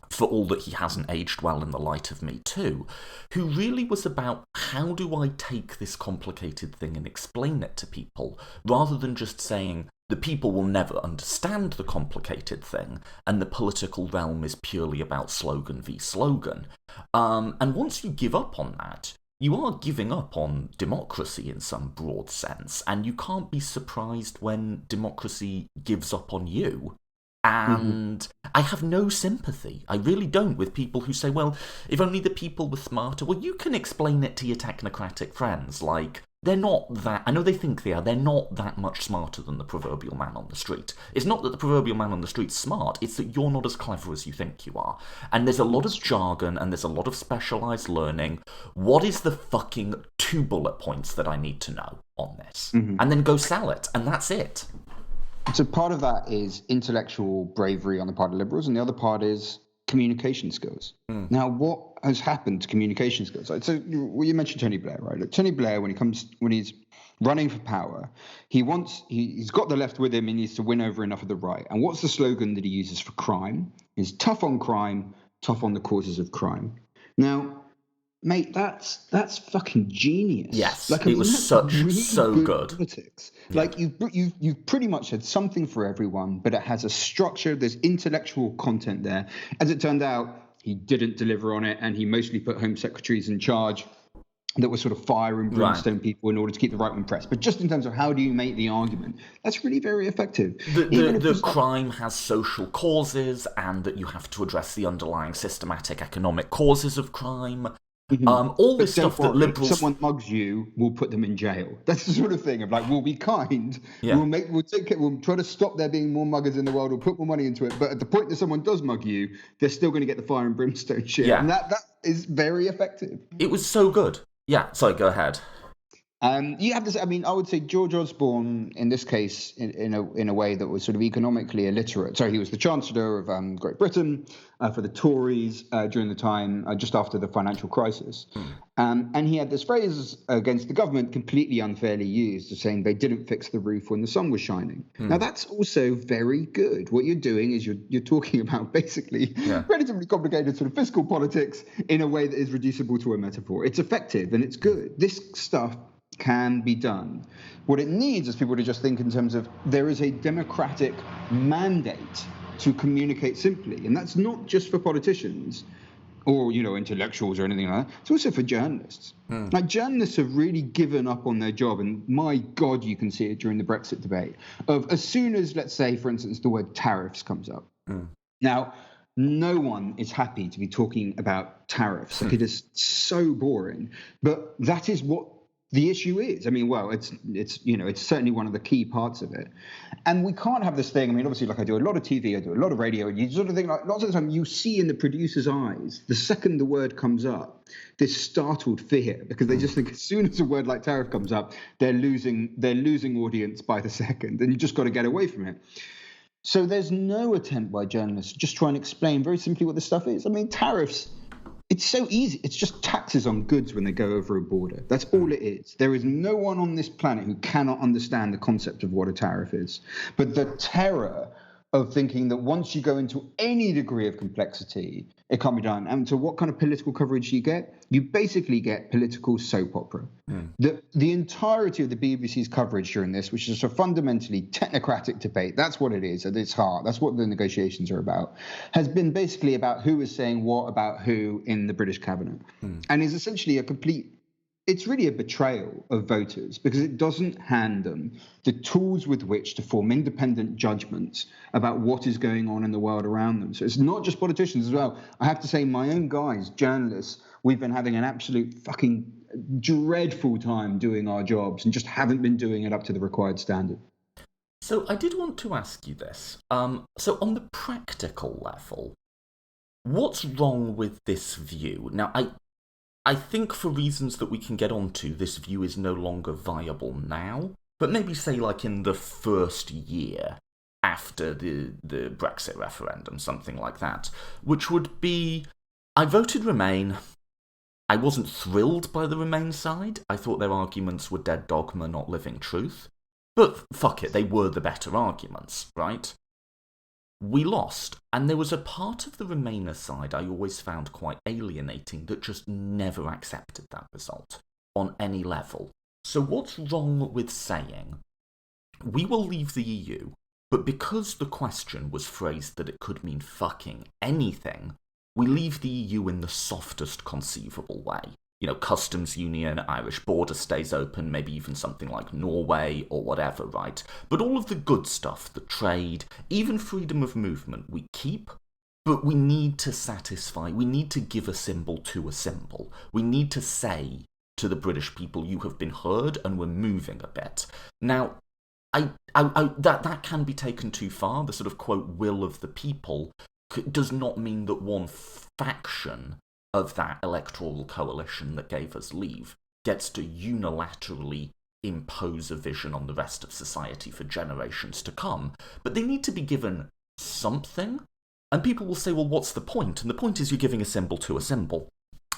for all that he hasn't aged well in the light of Me Too, who really was about how do I take this complicated thing and explain it to people, rather than just saying the people will never understand the complicated thing, and the political realm is purely about slogan v slogan. And once you give up on that, you are giving up on democracy in some broad sense, and you can't be surprised when democracy gives up on you. And I have no sympathy, I really don't, with people who say, well, if only the people were smarter. Well, you can explain it to your technocratic friends, like, they're not that, I know they think they are, they're not that much smarter than the proverbial man on the street. It's not that the proverbial man on the street's smart, it's that you're not as clever as you think you are. And there's a lot of jargon, and there's a lot of specialised learning. What is the fucking 2 bullet points that I need to know on this? And then go sell it, and that's it. So part of that is intellectual bravery on the part of liberals, and the other part is communication skills. Now, what has happened to communication skills? So you mentioned Tony Blair, right? Look, Tony Blair, when he's running for power, he's got the left with him. He needs to win over enough of the right. And what's the slogan that he uses for crime? Is tough on crime, tough on the causes of crime. Now, mate, that's fucking genius. Yes, like, it was so good. Politics. Yeah. Like you've pretty much had something for everyone, but it has a structure. There's intellectual content there. As it turned out, he didn't deliver on it, and he mostly put Home Secretaries in charge that were sort of fire and brimstone people in order to keep the right one pressed. But just in terms of how do you make the argument, that's really very effective. The crime has social causes, and that you have to address the underlying systematic economic causes of crime. All this stuff that liberals... If someone mugs you, we'll put them in jail. That's the sort of thing of like, we'll be kind. Yeah. We'll try to stop there being more muggers in the world. We'll put more money into it. But at the point that someone does mug you, they're still going to get the fire and brimstone shit. Yeah. And that is very effective. It was so good. Yeah. Sorry, go ahead. You have this. I mean, I would say George Osborne, in this case, in a way that was sort of economically illiterate. So he was the Chancellor of Great Britain for the Tories during the time just after the financial crisis, and he had this phrase against the government, completely unfairly used, of saying they didn't fix the roof when the sun was shining. Now that's also very good. What you're doing is you're talking about basically relatively complicated sort of fiscal politics in a way that is reducible to a metaphor. It's effective and it's good. This stuff can be done. What it needs is people to just think in terms of there is a democratic mandate to communicate simply. And that's not just for politicians or, intellectuals or anything like that. It's also for journalists. Like, journalists have really given up on their job. And my God, you can see it during the Brexit debate of as soon as, let's say, for instance, the word tariffs comes up. Now, no one is happy to be talking about tariffs. Like, it is so boring. But that is what the issue is. I mean, well, it's certainly one of the key parts of it. And we can't have this thing. I mean, obviously, like, I do a lot of TV, I do a lot of radio, and you sort of think, like, lots of the time you see in the producer's eyes, the second the word comes up, this startled fear, because they just think as soon as a word like tariff comes up, they're losing audience by the second, and you just got to get away from it. So there's no attempt by journalists to just try and explain very simply what this stuff is. I mean, tariffs, it's so easy. It's just taxes on goods when they go over a border. That's all it is. There is no one on this planet who cannot understand the concept of what a tariff is. But the terror of thinking that once you go into any degree of complexity, it can't be done. And so what kind of political coverage you get? You basically get political soap opera. The entirety of the BBC's coverage during this, which is a fundamentally technocratic debate, that's what it is at its heart, that's what the negotiations are about, has been basically about who is saying what about who in the British cabinet. And is essentially it's really a betrayal of voters because it doesn't hand them the tools with which to form independent judgments about what is going on in the world around them. So it's not just politicians as well. I have to say, my own guys, journalists, we've been having an absolute fucking dreadful time doing our jobs and just haven't been doing it up to the required standard. So I did want to ask you this. So on the practical level, what's wrong with this view? Now, I think for reasons that we can get onto, this view is no longer viable now, but maybe say like in the first year after the Brexit referendum, something like that, which would be, I voted Remain. I wasn't thrilled by the Remain side. I thought their arguments were dead dogma, not living truth. But fuck it, they were the better arguments, right? We lost, and there was a part of the Remainer side I always found quite alienating that just never accepted that result on any level. So what's wrong with saying, we will leave the EU, but because the question was phrased that it could mean fucking anything, we leave the EU in the softest conceivable way. customs union, Irish border stays open, maybe even something like Norway or whatever, right? But all of the good stuff, the trade, even freedom of movement, we keep. But we need to satisfy, we need to give a symbol to a symbol. We need to say to the British people, you have been heard and we're moving a bit. Now, that can be taken too far. The sort of, quote, will of the people does not mean that one faction of that electoral coalition that gave us leave gets to unilaterally impose a vision on the rest of society for generations to come. But they need to be given something. And people will say, well, what's the point? And the point is you're giving a symbol to a symbol.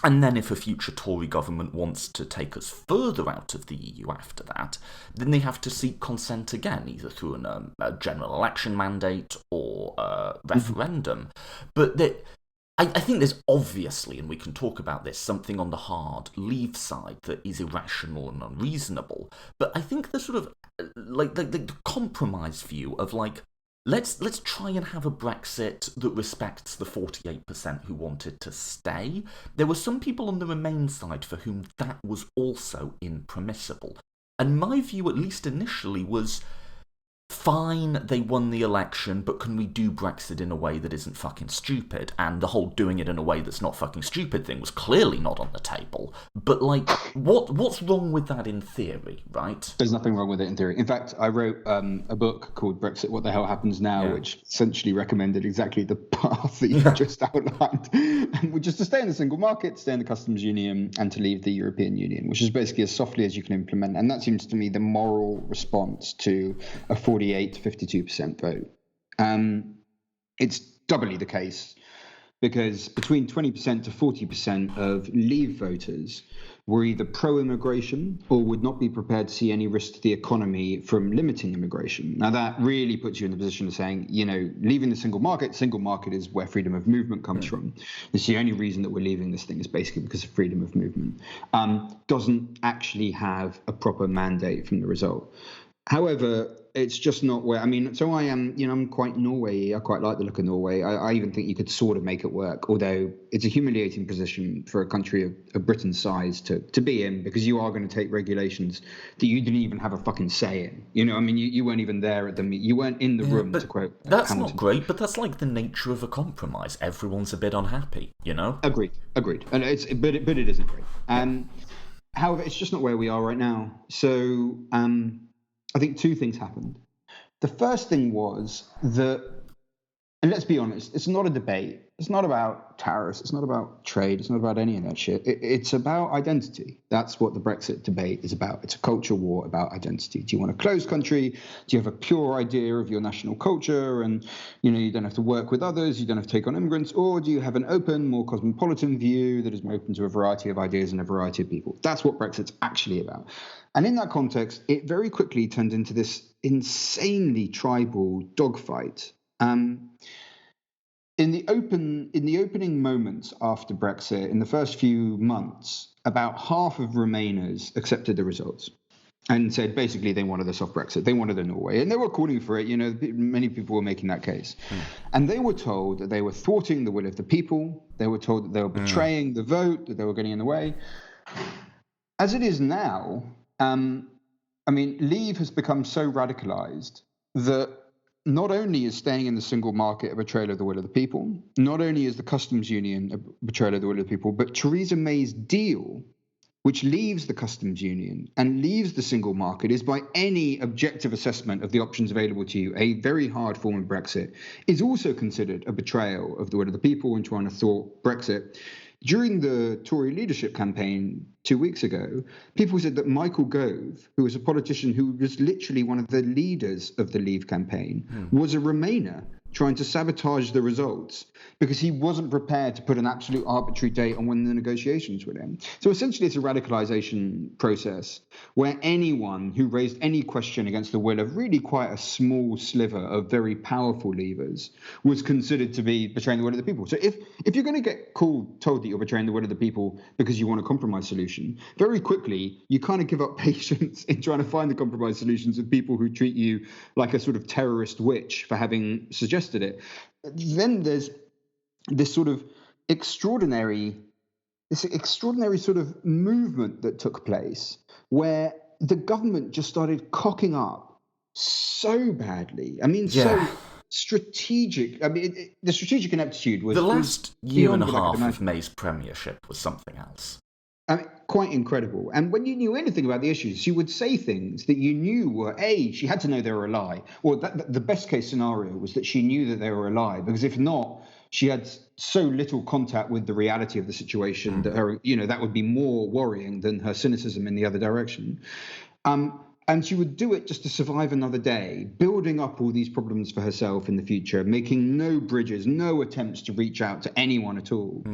And then if a future Tory government wants to take us further out of the EU after that, then they have to seek consent again, either through a general election mandate or a referendum. But I think there's obviously, and we can talk about this, something on the hard leave side that is irrational and unreasonable. But I think the sort of, the compromise view of, let's try and have a Brexit that respects the 48% who wanted to stay. There were some people on the Remain side for whom that was also impermissible. And my view, at least initially, was fine, they won the election, but can we do Brexit in a way that isn't fucking stupid? And the whole doing it in a way that's not fucking stupid thing was clearly not on the table. But, what's wrong with that in theory, right? There's nothing wrong with it in theory. In fact, I wrote a book called Brexit, What the Hell Happens Now, which essentially recommended exactly the path that you just outlined, which is to stay in the single market, stay in the customs union, and to leave the European Union, which is basically as softly as you can implement. And that seems to me the moral response to a 48 to 52% vote. It's doubly the case because between 20% to 40% of Leave voters were either pro-immigration or would not be prepared to see any risk to the economy from limiting immigration. Now, that really puts you in the position of saying, leaving the single market is where freedom of movement comes from. It's the only reason that we're leaving this thing is basically because of freedom of movement. Doesn't actually have a proper mandate from the result. However, it's just not where, so I am, I'm quite Norway. I quite like the look of Norway. I even think you could sort of make it work, although it's a humiliating position for a country of Britain's size to be in, because you are going to take regulations that you didn't even have a fucking say in. You weren't even there at the meeting. You weren't in the room, to quote That's Hamilton. Not great, but that's like the nature of a compromise. Everyone's a bit unhappy, Agreed. And but it isn't great. However, it's just not where we are right now. So, I think two things happened. The first thing was that, and let's be honest, it's not a debate. It's not about tariffs. It's not about trade. It's not about any of that shit. It's about identity. That's what the Brexit debate is about. It's a culture war about identity. Do you want a closed country? Do you have a pure idea of your national culture? And, you don't have to work with others. You don't have to take on immigrants. Or do you have an open, more cosmopolitan view that is more open to a variety of ideas and a variety of people? That's what Brexit's actually about. And in that context, it very quickly turned into this insanely tribal dogfight. In the opening moments after Brexit, in the first few months, about half of Remainers accepted the results and said basically they wanted a soft Brexit. They wanted a Norway. And they were calling for it. Many people were making that case. And they were told that they were thwarting the will of the people. They were told that they were betraying the vote, that they were getting in the way. As it is now, Leave has become so radicalized that not only is staying in the single market a betrayal of the will of the people, not only is the customs union a betrayal of the will of the people, but Theresa May's deal, which leaves the customs union and leaves the single market, is by any objective assessment of the options available to you a very hard form of Brexit, is also considered a betrayal of the will of the people and trying to thwart Brexit. During the Tory leadership campaign 2 weeks ago, people said that Michael Gove, who was a politician who was literally one of the leaders of the Leave campaign, was a Remainer trying to sabotage the results because he wasn't prepared to put an absolute arbitrary date on when the negotiations would end. So essentially it's a radicalization process where anyone who raised any question against the will of really quite a small sliver of very powerful leavers was considered to be betraying the will of the people. So if you're going to get told that you're betraying the will of the people because you want a compromise solution, very quickly you kind of give up patience in trying to find the compromise solutions with people who treat you like a sort of terrorist witch for having suggested it. Then there's this sort of extraordinary this extraordinary sort of movement that took place where the government just started cocking up so badly. I mean, so Yeah. strategic. I mean, the strategic ineptitude was The last year and beyond a what I could half of imagine. May's premiership was something else. I mean, quite incredible. And when you knew anything about the issues, she would say things that you knew were she had to know they were a lie. Or the best case scenario was that she knew that they were a lie, because if not, she had so little contact with the reality of the situation that that would be more worrying than her cynicism in the other direction. And she would do it just to survive another day, building up all these problems for herself in the future, making no bridges, no attempts to reach out to anyone at all.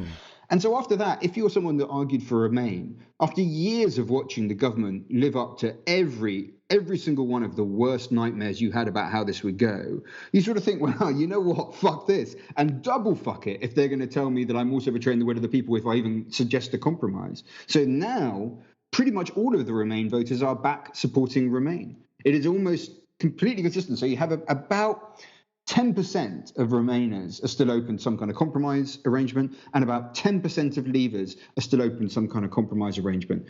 And so after that, if you're someone that argued for Remain, after years of watching the government live up to every single one of the worst nightmares you had about how this would go, you sort of think, well, you know what, fuck this, and double fuck it if they're going to tell me that I'm also betraying the will of the people if I even suggest a compromise. So now, pretty much all of the Remain voters are back supporting Remain. It is almost completely consistent. So you have about 10% of Remainers are still open to some kind of compromise arrangement, and about 10% of Leavers are still open to some kind of compromise arrangement.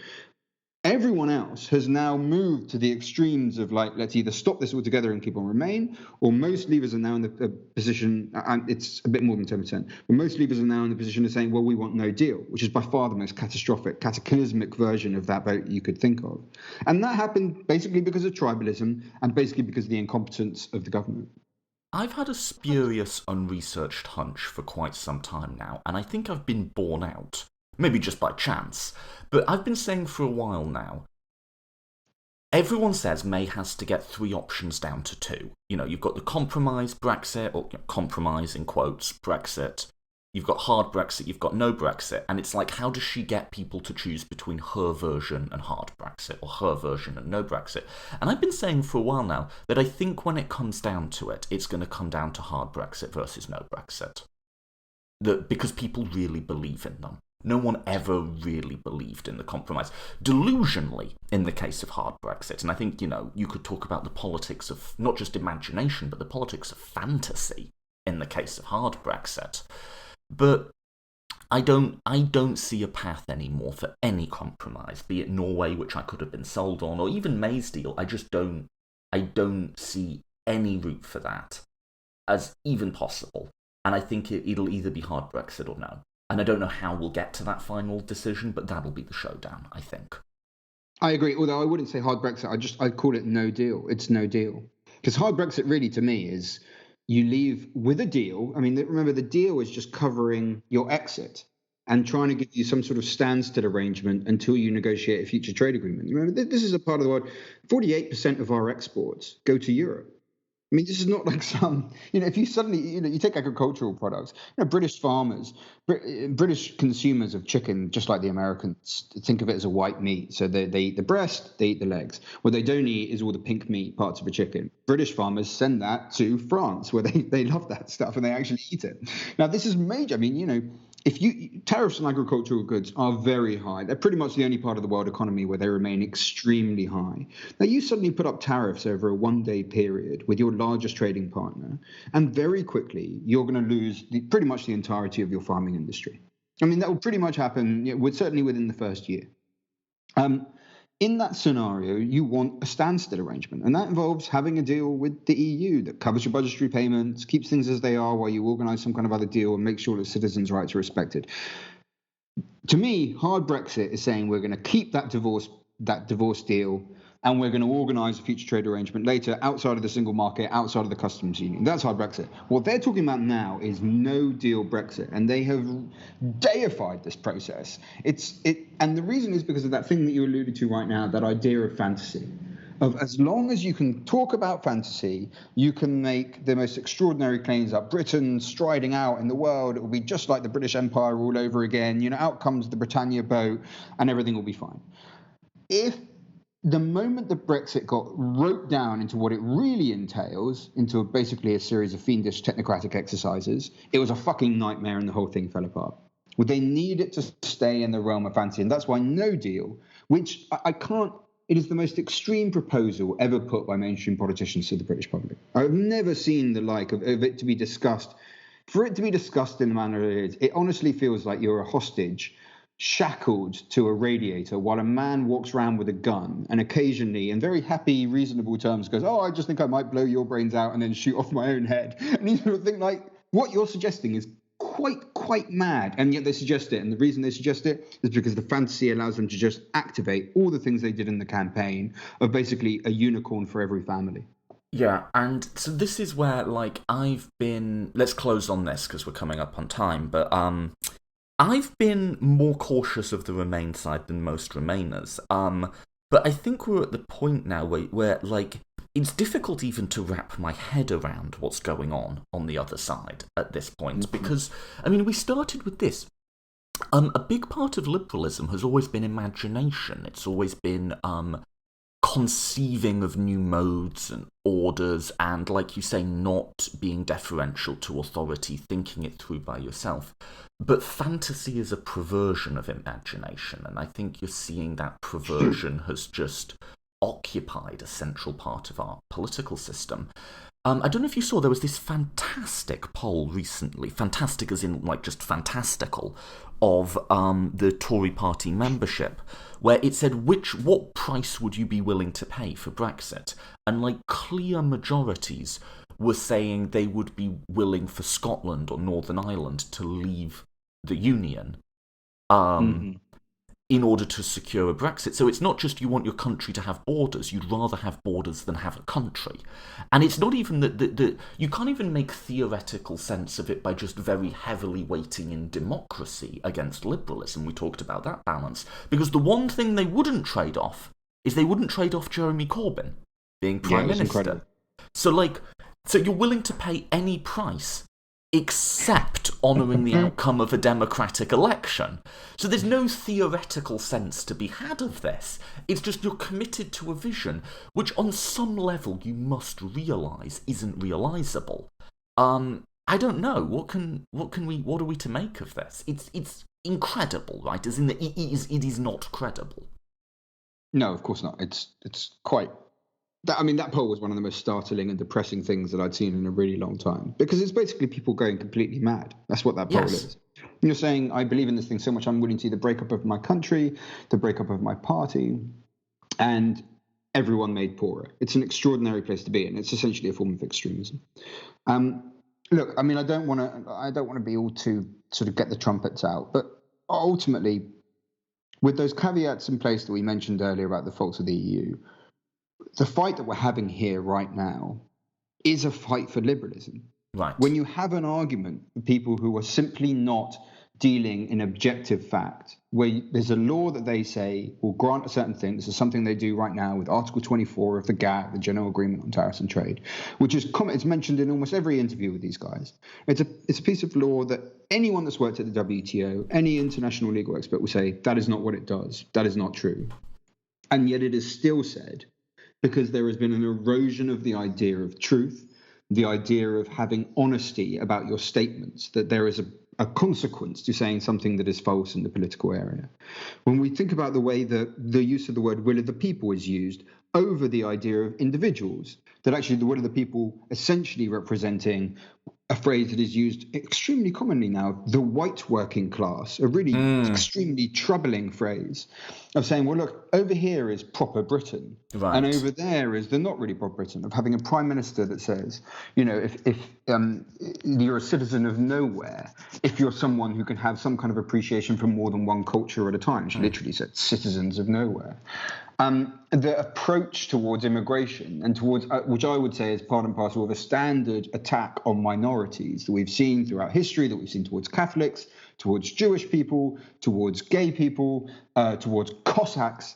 Everyone else has now moved to the extremes of, like, let's either stop this altogether and keep on Remain, or most Leavers are now in the position, and it's a bit more than 10%, but most Leavers are now in the position of saying, well, we want no deal, which is by far the most catastrophic, cataclysmic version of that vote you could think of. And that happened basically because of tribalism and basically because of the incompetence of the government. I've had a spurious, unresearched hunch for quite some time now, and I think I've been borne out. Maybe just by chance. But I've been saying for a while now, everyone says May has to get 3 options down to 2. You know, you've got the compromise Brexit, or compromise in quotes, Brexit. You've got hard Brexit, you've got no Brexit, and it's like, how does she get people to choose between her version and hard Brexit, or her version and no Brexit? And I've been saying for a while now that I think when it comes down to it, it's going to come down to hard Brexit versus no Brexit. Because people really believe in them. No one ever really believed in the compromise. Delusionally, in the case of hard Brexit. And I think, you could talk about the politics of not just imagination, but the politics of fantasy in the case of hard Brexit. But I don't see a path anymore for any compromise, be it Norway, which I could have been sold on, or even May's deal. I don't see any route for that as even possible. And I think it'll either be hard Brexit or no. And I don't know how we'll get to that final decision, but that'll be the showdown, I think. I agree, although I wouldn't say hard Brexit. I'd call it no deal. It's no deal. Because hard Brexit really, to me, is you leave with a deal. I mean, remember, the deal is just covering your exit and trying to give you some sort of standstill arrangement until you negotiate a future trade agreement. Remember, this is a part of the world. 48% of our exports go to Europe. I mean, this is not like some, if you suddenly, you take agricultural products, British farmers, British consumers of chicken, just like the Americans, think of it as a white meat. So they eat the breast, they eat the legs. What they don't eat is all the pink meat parts of a chicken. British farmers send that to France, where they love that stuff and they actually eat it. Now, this is major. I mean, tariffs on agricultural goods are very high. They're pretty much the only part of the world economy where they remain extremely high. Now, you suddenly put up tariffs over a one-day period with your largest trading partner, and very quickly you're going to lose pretty much the entirety of your farming industry. I mean, that will pretty much happen, certainly within the first year. In that scenario, you want a standstill arrangement, and that involves having a deal with the EU that covers your budgetary payments, keeps things as they are while you organise some kind of other deal and make sure that citizens' rights are respected. To me, hard Brexit is saying we're going to keep that divorce deal, and we're going to organise a future trade arrangement later outside of the single market, outside of the customs union. That's hard Brexit. What they're talking about now is no deal Brexit, and they have deified this process. And the reason is because of that thing that you alluded to right now, that idea of fantasy. Of as long as you can talk about fantasy, you can make the most extraordinary claims up. Britain striding out in the world, it will be just like the British Empire all over again. Out comes the Britannia boat, and everything will be fine. If the moment that Brexit got roped down into what it really entails, into basically a series of fiendish technocratic exercises, it was a fucking nightmare and the whole thing fell apart. Well, they need it to stay in the realm of fantasy, and that's why no deal, which I can't, it is the most extreme proposal ever put by mainstream politicians to the British public. I've never seen the like of it to be discussed. For it to be discussed in the manner it is, it honestly feels like you're a hostage shackled to a radiator while a man walks around with a gun and occasionally, in very happy, reasonable terms, goes, "Oh, I just think I might blow your brains out and then shoot off my own head." And you sort of think, like, what you're suggesting is quite mad, and yet they suggest it. And the reason they suggest it is because the fantasy allows them to just activate all the things they did in the campaign of basically a unicorn for every family. Yeah, and so this is where, like, I've been... Let's close on this because we're coming up on time, but I've been more cautious of the Remain side than most Remainers. But I think we're at the point now where like, it's difficult even to wrap my head around what's going on the other side at this point. Because, I mean, we started with this. A big part of liberalism has always been imagination. It's always been conceiving of new modes and orders and, like you say, not being deferential to authority, thinking it through by yourself. But fantasy is a perversion of imagination, and I think you're seeing that perversion has just occupied a central part of our political system. I don't know if you saw, there was this fantastic poll recently, fantastic as in, like, just fantastical, of the Tory party membership, where it said, what price would you be willing to pay for Brexit? And, like, clear majorities were saying they would be willing for Scotland or Northern Ireland to leave the Union in order to secure a Brexit. So it's not just you want your country to have borders, you'd rather have borders than have a country. And it's not even that you can't even make theoretical sense of it by just very heavily weighting in democracy against liberalism. We talked about that balance. Because the one thing they wouldn't trade off is they wouldn't trade off Jeremy Corbyn being Prime Minister. Incredible. So you're willing to pay any price except honouring the outcome of a democratic election. So there's no theoretical sense to be had of this. It's just you're committed to a vision which on some level you must realise isn't realisable. I don't know. What are we to make of this? It's incredible, right? As in that it is not credible. No, of course not. It's quite... that poll was one of the most startling and depressing things that I'd seen in a really long time, because it's basically people going completely mad. That's what that poll is. You're saying, I believe in this thing so much, I'm willing to see the breakup of my country, the breakup of my party, and everyone made poorer. It's an extraordinary place to be, and it's essentially a form of extremism. Look, I mean, I don't want to be all too sort of get the trumpets out, but ultimately, with those caveats in place that we mentioned earlier about the faults of the EU, the fight that we're having here right now is a fight for liberalism. Right. When you have an argument for people who are simply not dealing in objective fact, where there's a law that they say will grant a certain thing. This is something they do right now with Article 24 of the GATT, the General Agreement on Tariffs and Trade, which is it's mentioned in almost every interview with these guys. It's a piece of law that anyone that's worked at the WTO, any international legal expert will say, that is not what it does. That is not true. And yet it is still said, because there has been an erosion of the idea of truth, the idea of having honesty about your statements, that there is a consequence to saying something that is false in the political area. When we think about the way that the use of the word will of the people is used over the idea of individuals, that actually the will of the people essentially representing a phrase that is used extremely commonly now, the white working class, a really extremely troubling phrase of saying, well, look, over here is proper Britain, right, and over there is the not really proper Britain, of having a prime minister that says, you know, if you're a citizen of nowhere, if you're someone who can have some kind of appreciation for more than one culture at a time, she literally said citizens of nowhere. The approach towards immigration and towards, which I would say is part and parcel of a standard attack on minorities that we've seen throughout history, that we've seen towards Catholics, towards Jewish people, towards gay people, towards Cossacks.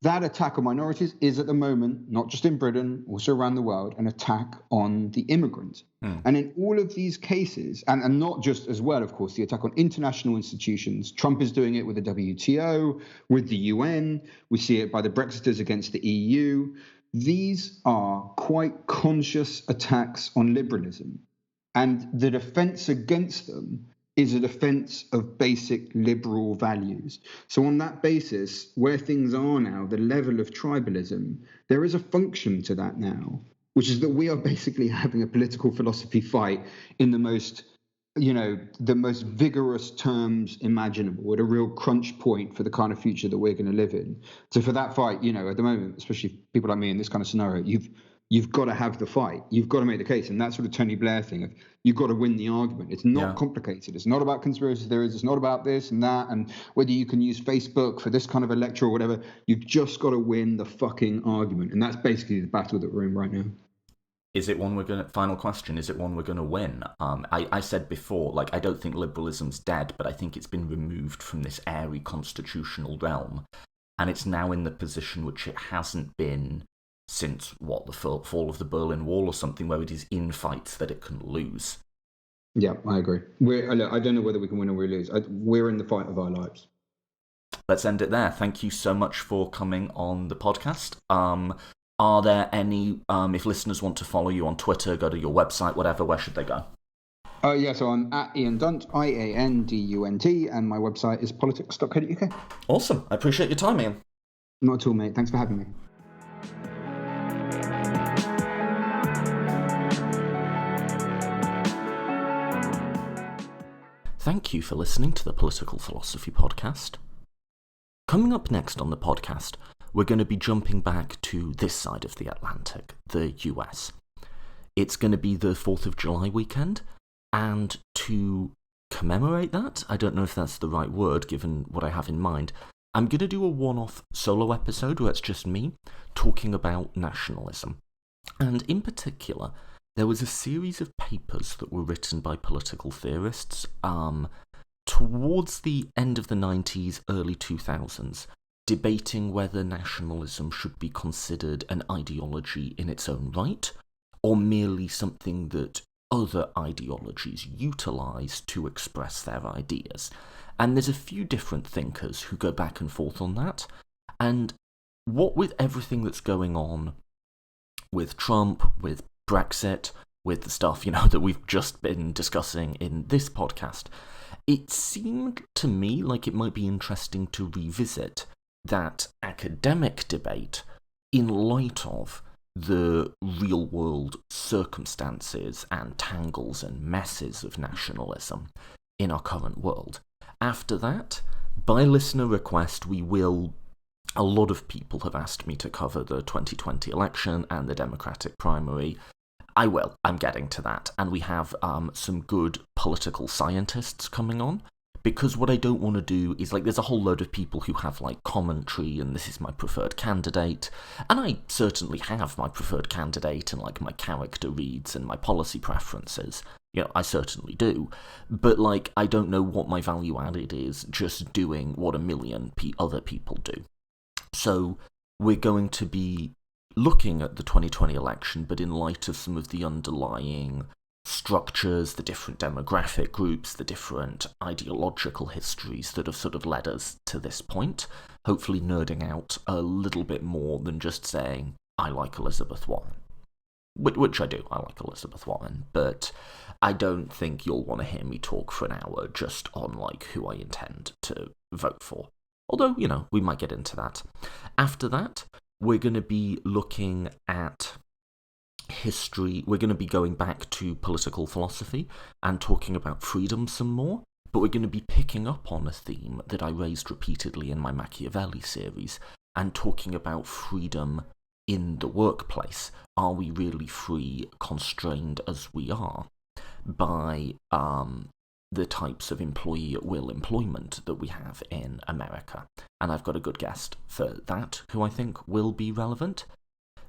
That attack on minorities is at the moment, not just in Britain, also around the world, an attack on the immigrant. And in all of these cases, and not just as well, of course, the attack on international institutions. Trump is doing it with the WTO, with the UN. We see it by the Brexiters against the EU. These are quite conscious attacks on liberalism. And the defense against them is a defense of basic liberal values. So on that basis, where things are now, the level of tribalism, there is a function to that now, which is that we are basically having a political philosophy fight in the most the most vigorous terms imaginable at a real crunch point for the kind of future that we're going to live in. So for that fight, at the moment, especially people like me in this kind of scenario, you've got to have the fight. You've got to make the case. And that sort of Tony Blair thing of you've got to win the argument. It's not complicated. It's not about conspiracy theories. It's not about this and that and whether you can use Facebook for this kind of a lecture or whatever. You've just got to win the fucking argument. And that's basically the battle that we're in right now. Is it one final question, is it one we're going to win? I said before, I don't think liberalism's dead, but I think it's been removed from this airy constitutional realm, and it's now in the position which it hasn't been since, the fall of the Berlin Wall or something, where it is in fights that it can lose. Yeah, I agree. I don't know whether we can win or we lose. We're in the fight of our lives. Let's end it there. Thank you so much for coming on the podcast. Are there any, if listeners want to follow you on Twitter, go to your website, whatever, where should they go? So I'm at Ian Dunt, IANDUNT, and my website is politics.co.uk. Awesome. I appreciate your time, Ian. Not at all, mate. Thanks for having me. Thank you for listening to the Political Philosophy Podcast. Coming up next on the podcast, we're going to be jumping back to this side of the Atlantic, the US. It's going to be the 4th of July weekend, and to commemorate that, I don't know if that's the right word given what I have in mind, I'm going to do a one-off solo episode where it's just me talking about nationalism. And in particular, there was a series of papers that were written by political theorists towards the end of the 90s, early 2000s, debating whether nationalism should be considered an ideology in its own right, or merely something that other ideologies utilise to express their ideas. And there's a few different thinkers who go back and forth on that, and what with everything that's going on with Trump, with Brexit, with the stuff, that we've just been discussing in this podcast, it seemed to me like it might be interesting to revisit that academic debate in light of the real-world circumstances and tangles and messes of nationalism in our current world. After that, by listener request, a lot of people have asked me to cover the 2020 election and the Democratic primary. I'm getting to that, and we have some good political scientists coming on, because what I don't want to do is, there's a whole load of people who have, commentary, and this is my preferred candidate, and I certainly have my preferred candidate, and, my character reads and my policy preferences. I certainly do, but, I don't know what my value added is just doing what a million other people do. So, we're going to be looking at the 2020 election, but in light of some of the underlying structures, the different demographic groups, the different ideological histories that have sort of led us to this point, hopefully nerding out a little bit more than just saying, I like Elizabeth Warren. Which I do, I like Elizabeth Warren, but I don't think you'll want to hear me talk for an hour just on, who I intend to vote for. Although, we might get into that. After that, we're going to be looking at history. We're going to be going back to political philosophy and talking about freedom some more, but we're going to be picking up on a theme that I raised repeatedly in my Machiavelli series and talking about freedom in the workplace. Are we really free, constrained as we are by the types of employee at will employment that we have in America? And I've got a good guest for that who I think will be relevant.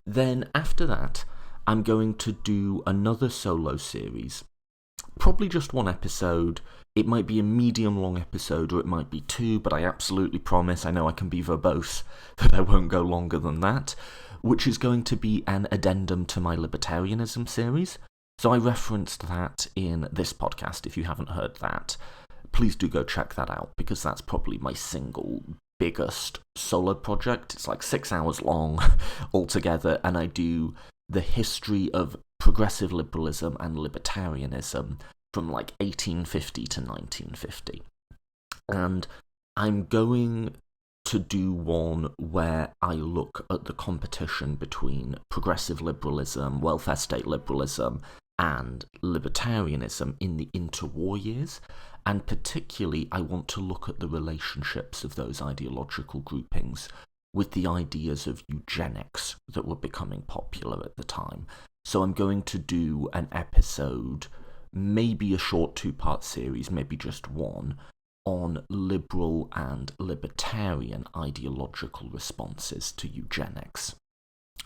Then after that, I'm going to do another solo series, probably just one episode. It might be a medium-long episode, or it might be two, but I absolutely promise, I know I can be verbose, that I won't go longer than that, which is going to be an addendum to my libertarianism series. So I referenced that in this podcast. If you haven't heard that, please do go check that out, because that's probably my single biggest solo project. It's 6 hours long altogether, and I do the history of progressive liberalism and libertarianism from 1850 to 1950. And I'm going to do one where I look at the competition between progressive liberalism, welfare state liberalism, and libertarianism in the interwar years, and particularly I want to look at the relationships of those ideological groupings with the ideas of eugenics that were becoming popular at the time. So I'm going to do an episode, maybe a short 2-part series, maybe just one, on liberal and libertarian ideological responses to eugenics.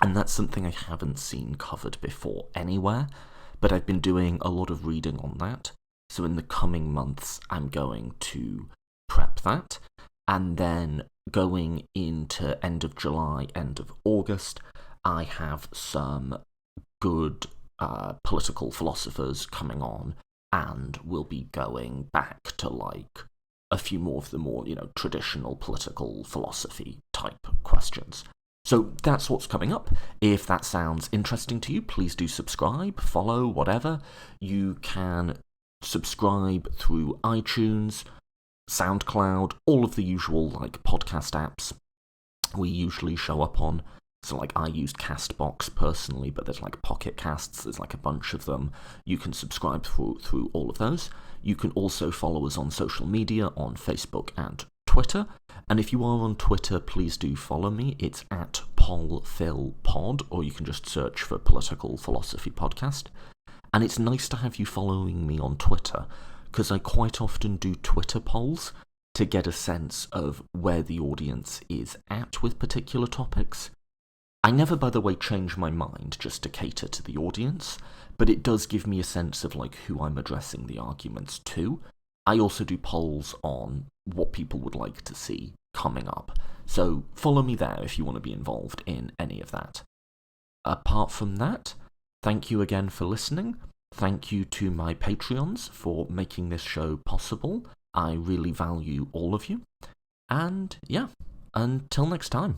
And that's something I haven't seen covered before anywhere, but I've been doing a lot of reading on that. So in the coming months, I'm going to prep that. And then going into end of July, end of August, I have some good political philosophers coming on, and we'll be going back to like a few more of the more, traditional political philosophy type questions. So that's what's coming up. If that sounds interesting to you, please do subscribe, follow, whatever. You can subscribe through iTunes, SoundCloud, all of the usual like podcast apps we usually show up on. So like I used Castbox personally, but there's like Pocket Casts, there's like a bunch of them. You can subscribe through all of those. You can also follow us on social media on Facebook and Twitter. And if you are on Twitter, please do follow me. It's at PolPhilPod, or you can just search for Political Philosophy Podcast. And it's nice to have you following me on Twitter, because I quite often do Twitter polls to get a sense of where the audience is at with particular topics. I never, by the way, change my mind just to cater to the audience, but it does give me a sense of like who I'm addressing the arguments to. I also do polls on what people would like to see coming up, so follow me there if you want to be involved in any of that. Apart from that, thank you again for listening. Thank you to my Patreons for making this show possible. I really value all of you. And yeah, until next time.